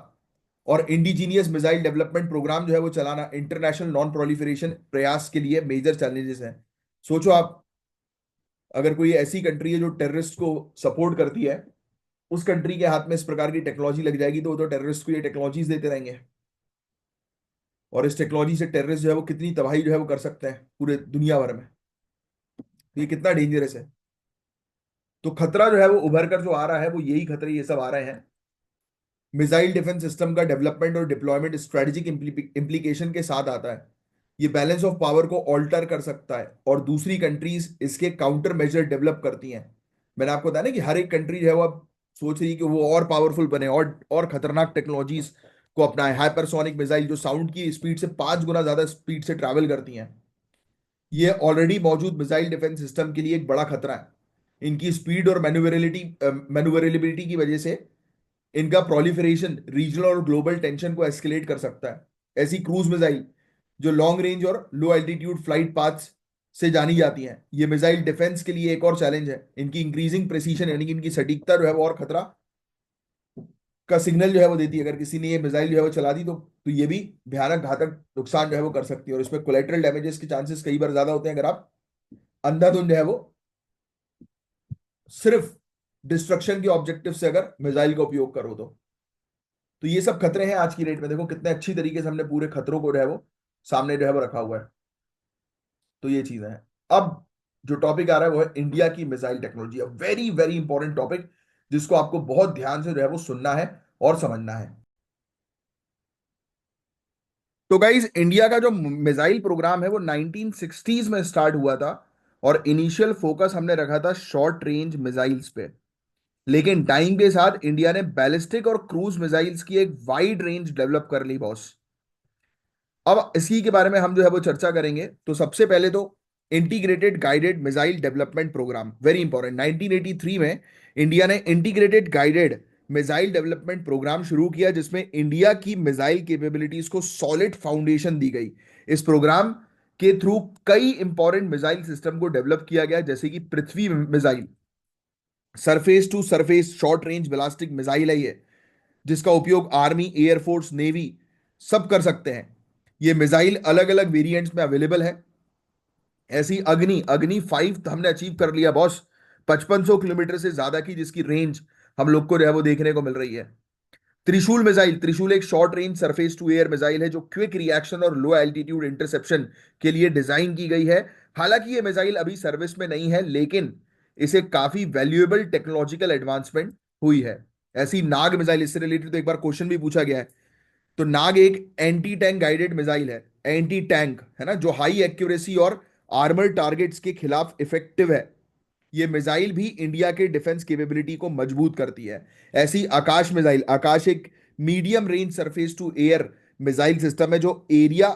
और इंडिजीनियस मिसाइल डेवलपमेंट प्रोग्राम जो है वो चलाना, इंटरनेशनल नॉन प्रोलिफरेशन प्रयास के लिए मेजर चैलेंजेस हैं। सोचो आप, अगर कोई ऐसी कंट्री है जो टेररिस्ट को सपोर्ट करती है, उस कंट्री के हाथ में इस प्रकार की टेक्नोलॉजी लग जाएगी, तो वो तो टेररिस्ट को ये टेक्नोलॉजीज देते रहेंगे। और इस टेक्नोलॉजी से टेररिस्ट जो है वो कितनी तबाही जो है वो कर सकते हैं पूरे दुनिया भर में। तो ये कितना डेंजरस है। तो खतरा जो है वो उभर कर जो आ रहा है, वो यही खतरे ये सब आ रहे हैं। मिसाइल डिफेंस सिस्टम का डेवलपमेंट और डिप्लॉयमेंट स्ट्रेटेजिक इंप्लीकेशन के साथ आता है। ये बैलेंस ऑफ पावर को ऑल्टर कर सकता है और दूसरी कंट्रीज इसके काउंटर मेजर डेवलप करती हैं। मैंने आपको बताया ना कि हर एक कंट्री जो है वो अब सोच रही है कि वो और पावरफुल बने और खतरनाक टेक्नोलॉजीज को अपनाए। हाइपरसोनिक मिसाइल जो साउंड की स्पीड से 5 गुना ज्यादा स्पीड से ट्रैवल करती हैं, ये ऑलरेडी मौजूद मिसाइल डिफेंस सिस्टम के लिए एक बड़ा खतरा है। इनकी स्पीड और मैन्युवरेबिलिटी की वजह से इनका प्रोलिफरेशन रीजनल और ग्लोबल टेंशन को एस्केलेट कर सकता है। ऐसी क्रूज मिसाइल जो लॉन्ग रेंज और लो एल्टीट्यूड फ्लाइट पाथ्स से जानी जाती हैं, ये मिसाइल डिफेंस के लिए एक और चैलेंज है। इनकी इंक्रीजिंग प्रेसिशन यानी कि इनकी सटीकता जो है वो और खतरा का सिग्नल जो है वो देती है। अगर किसी ने ये मिसाइल जो है वो चला दी तो ये भी भयानक घातक नुकसान जो है वो कर सकती है, और इसमें कोलेटरल डैमेजेस के चांसेस कई बार ज्यादा होते हैं अगर आप अंधाधुंध जो है वो सिर्फ डिस्ट्रक्शन के ऑब्जेक्टिव से अगर मिसाइल का उपयोग करो तो ये सब खतरे हैं आज की डेट में। देखो कितने अच्छी तरीके से हमने पूरे खतरों को जो है वो सामने जो है वो रखा हुआ है। तो ये चीजें हैं। अब जो टॉपिक आ रहा है वो है इंडिया की missile technology, very very important topic, जिसको आपको बहुत ध्यान से जो है वो सुनना है और समझना है। तो गाइज, इंडिया का जो मिसाइल प्रोग्राम है वो 1960s में स्टार्ट हुआ था, और इनिशियल फोकस हमने रखा था शॉर्ट रेंज मिसाइल्स पे। लेकिन टाइम के साथ इंडिया ने बैलिस्टिक और क्रूज मिसाइल्स की एक वाइड रेंज डेवलप कर ली बॉस। अब इसी के बारे में हम जो है वो चर्चा करेंगे। तो सबसे पहले तो integrated guided missile development programme, very important. 1983 में इंडिया ने integrated guided missile development programme शुरू किया, जिसमें इंडिया की मिसाइल कैपेबिलिटीज को सॉलिड फाउंडेशन दी गई। इस प्रोग्राम के थ्रू कई इंपॉर्टेंट मिसाइल सिस्टम को डेवलप किया गया, जैसे कि Prithvi missile, surface to surface short range ballistic missile है ये, जिसका उपयोग आर्मी, एयरफोर्स, नेवी सब कर सकते हैं। ये मिसाइल अलग अलग वेरिएंट्स में अवेलेबल है। ऐसी अग्नि अग्नि 5 हमने अचीव कर लिया बॉस, 5500 किलोमीटर से ज्यादा की जिसकी रेंज हम लोग को जो है वो देखने को मिल रही है। त्रिशूल मिसाइल, त्रिशूल एक short range surface to air missile है जो क्विक रिएक्शन और लो एल्टीट्यूड इंटरसेप्शन के लिए डिजाइन की गई है। हालांकि ये मिसाइल अभी सर्विस में नहीं है, लेकिन इसे काफी वैल्यूएबल टेक्नोलॉजिकल एडवांसमेंट हुई है। ऐसी नाग मिसाइल, इससे रिलेटेड तो एक बार क्वेश्चन भी पूछा गया है। तो नाग एक एंटी टैंक गाइडेड मिसाइल है, एंटी टैंक है ना, जो हाई एक्यूरेसी और आर्मर टारगेट्स के खिलाफ इफेक्टिव है। ये मिसाइल भी इंडिया के डिफेंस कैपेबिलिटी को मजबूत करती है। ऐसी आकाश मिसाइल, आकाश एक medium range surface to air missile system है जो area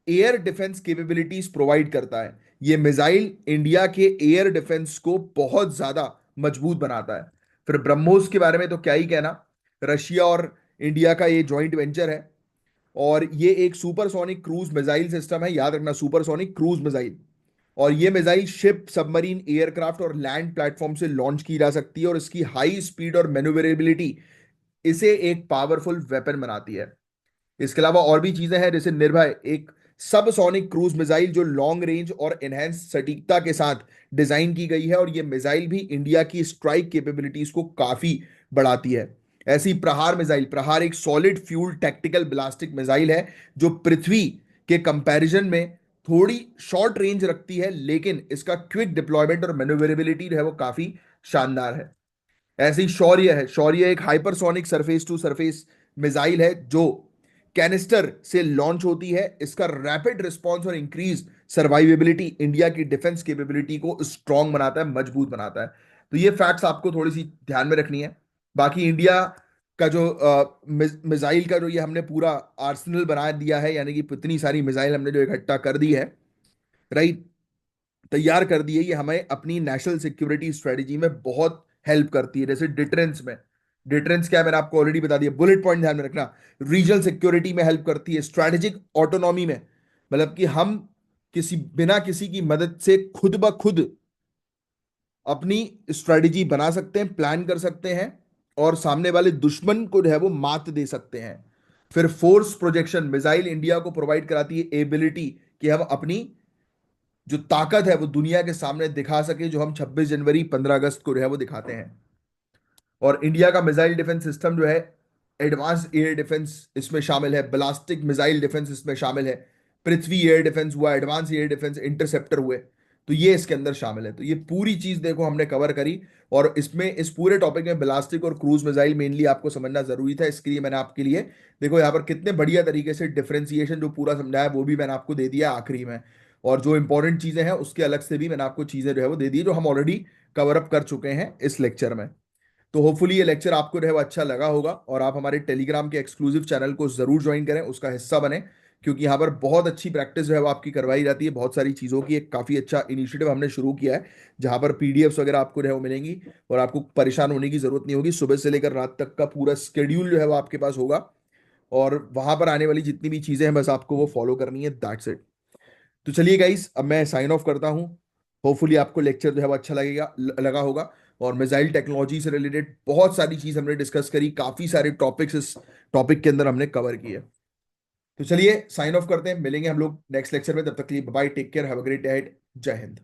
air defence capabilities provide करता है। ये मिसाइल इंडिया के एयर डिफेंस को बहुत ज्यादा मजबूत बनाता है। फिर ब्रह्मोस के बारे में तो क्या ही कहना, रशिया और इंडिया का ये जॉइंट वेंचर है, और ये एक सुपरसोनिक क्रूज मिसाइल सिस्टम है। याद रखना, सुपरसोनिक क्रूज मिसाइल। और ये मिसाइल शिप, सबमरीन, एयरक्राफ्ट और लैंड प्लेटफॉर्म से लॉन्च की जा सकती है, और इसकी हाई स्पीड और मैन्युवरेबिलिटी इसे एक पावरफुल वेपन बनाती है। इसके अलावा और भी चीजें हैं, जैसे निर्भय एक सबसोनिक क्रूज मिसाइल जो लॉन्ग रेंज और एनहेंस सटीकता के साथ डिजाइन की गई है, और यह मिसाइल भी इंडिया की स्ट्राइक कैपेबिलिटीज को काफी बढ़ाती है। ऐसी प्रहार मिसाइल, प्रहार एक सॉलिड फ्यूल टैक्टिकल ब्लास्टिक मिसाइल है जो पृथ्वी के कंपैरिजन में थोड़ी शॉर्ट रेंज रखती है, लेकिन इसका क्विक डिप्लॉयमेंट और मैन्युवरेबिलिटी है वो काफी शानदार है। ऐसे ही शौर्य है, शौर्य एक hypersonic surface to surface missile है जो कैनिस्टर से लॉन्च होती है। इसका रैपिड रिस्पॉन्स और इंक्रीज सर्वाइवेबिलिटी इंडिया की डिफेंस कैपेबिलिटी को स्ट्रांग बनाता है, मजबूत बनाता है। तो ये फैक्ट्स आपको थोड़ी सी ध्यान में रखनी है। बाकी इंडिया का जो मिसाइल का जो ये हमने पूरा आर्सेनल बना दिया है, यानी कि इतनी सारी मिसाइल हमने जो इकट्ठा कर दी है, राइट, तैयार कर दी है, ये हमें अपनी नेशनल सिक्योरिटी स्ट्रेटेजी में बहुत हेल्प करती है। जैसे डिटरेंस में, डिटरेंस क्या है मैंने आपको ऑलरेडी बता दिया, बुलेट पॉइंट ध्यान में रखना। रीजनल सिक्योरिटी में हेल्प करती है, स्ट्रेटेजिक ऑटोनॉमी में, मतलब कि हम किसी बिना किसी की मदद से खुद ब खुद अपनी स्ट्रेटेजी बना सकते हैं, प्लान कर सकते हैं, और सामने वाले दुश्मन को जो है वो मात दे सकते हैं। फिर फोर्स प्रोजेक्शन, मिसाइल इंडिया को प्रोवाइड कराती है एबिलिटी कि हम अपनी जो ताकत है वो दुनिया के सामने दिखा सके, जो हम 26 जनवरी 15 अगस्त को जो है वो दिखाते हैं। और इंडिया का मिसाइल डिफेंस सिस्टम जो है, एडवांस एयर डिफेंस इसमें शामिल है, बैलिस्टिक मिसाइल डिफेंस इसमें शामिल है, पृथ्वी एयर डिफेंस हुआ, एडवांस एयर डिफेंस, इंटरसेप्टर हुए, तो ये इसके अंदर शामिल है। तो ये पूरी चीज देखो हमने कवर करी, और इसमें इस पूरे टॉपिक में बैलिस्टिक और क्रूज मिसाइल मेनली आपको समझना जरूरी था, इसके लिए मैंने आपके लिए देखो यहाँ पर कितने बढ़िया तरीके से डिफरेंशिएशन जो पूरा समझाया वो भी मैंने आपको दे दिया आखिरी में। और जो इंपॉर्टेंट चीजें हैं उसके अलग से भी मैंने आपको चीजें जो है वो दे दी, जो हम ऑलरेडी कवर अप कर चुके हैं इस लेक्चर में। तो होपफुली ये लेक्चर आपको जो है वो अच्छा लगा होगा, और आप हमारे टेलीग्राम के एक्सक्लूसिव चैनल को जरूर ज्वाइन करें, उसका हिस्सा बने, क्योंकि यहाँ पर बहुत अच्छी प्रैक्टिस जो है वो आपकी करवाई जाती है बहुत सारी चीज़ों की। एक काफ़ी अच्छा इनिशिएटिव हमने शुरू किया है, जहाँ पर पीडीएफ्स वगैरह आपको जो है वो मिलेंगी, और आपको परेशान होने की जरूरत नहीं होगी। सुबह से लेकर रात तक का पूरा स्केड्यूल जो है वो आपके पास होगा, और वहां पर आने वाली जितनी भी चीज़ें हैं बस आपको वो फॉलो करनी है, दैट्स इट। तो चलिए गाइस, अब मैं साइन ऑफ करता हूँ। होपफुली आपको लेक्चर जो है वो अच्छा लगेगा लगा होगा, और मिसाइल टेक्नोलॉजी से रिलेटेड बहुत सारी चीज हमने डिस्कस करी, काफी सारे टॉपिक्स इस टॉपिक के अंदर हमने कवर किए। तो चलिए साइन ऑफ करते हैं, मिलेंगे हम लोग नेक्स्ट लेक्चर में, तब तक के लिए bye, take care, have a great day, जय हिंद।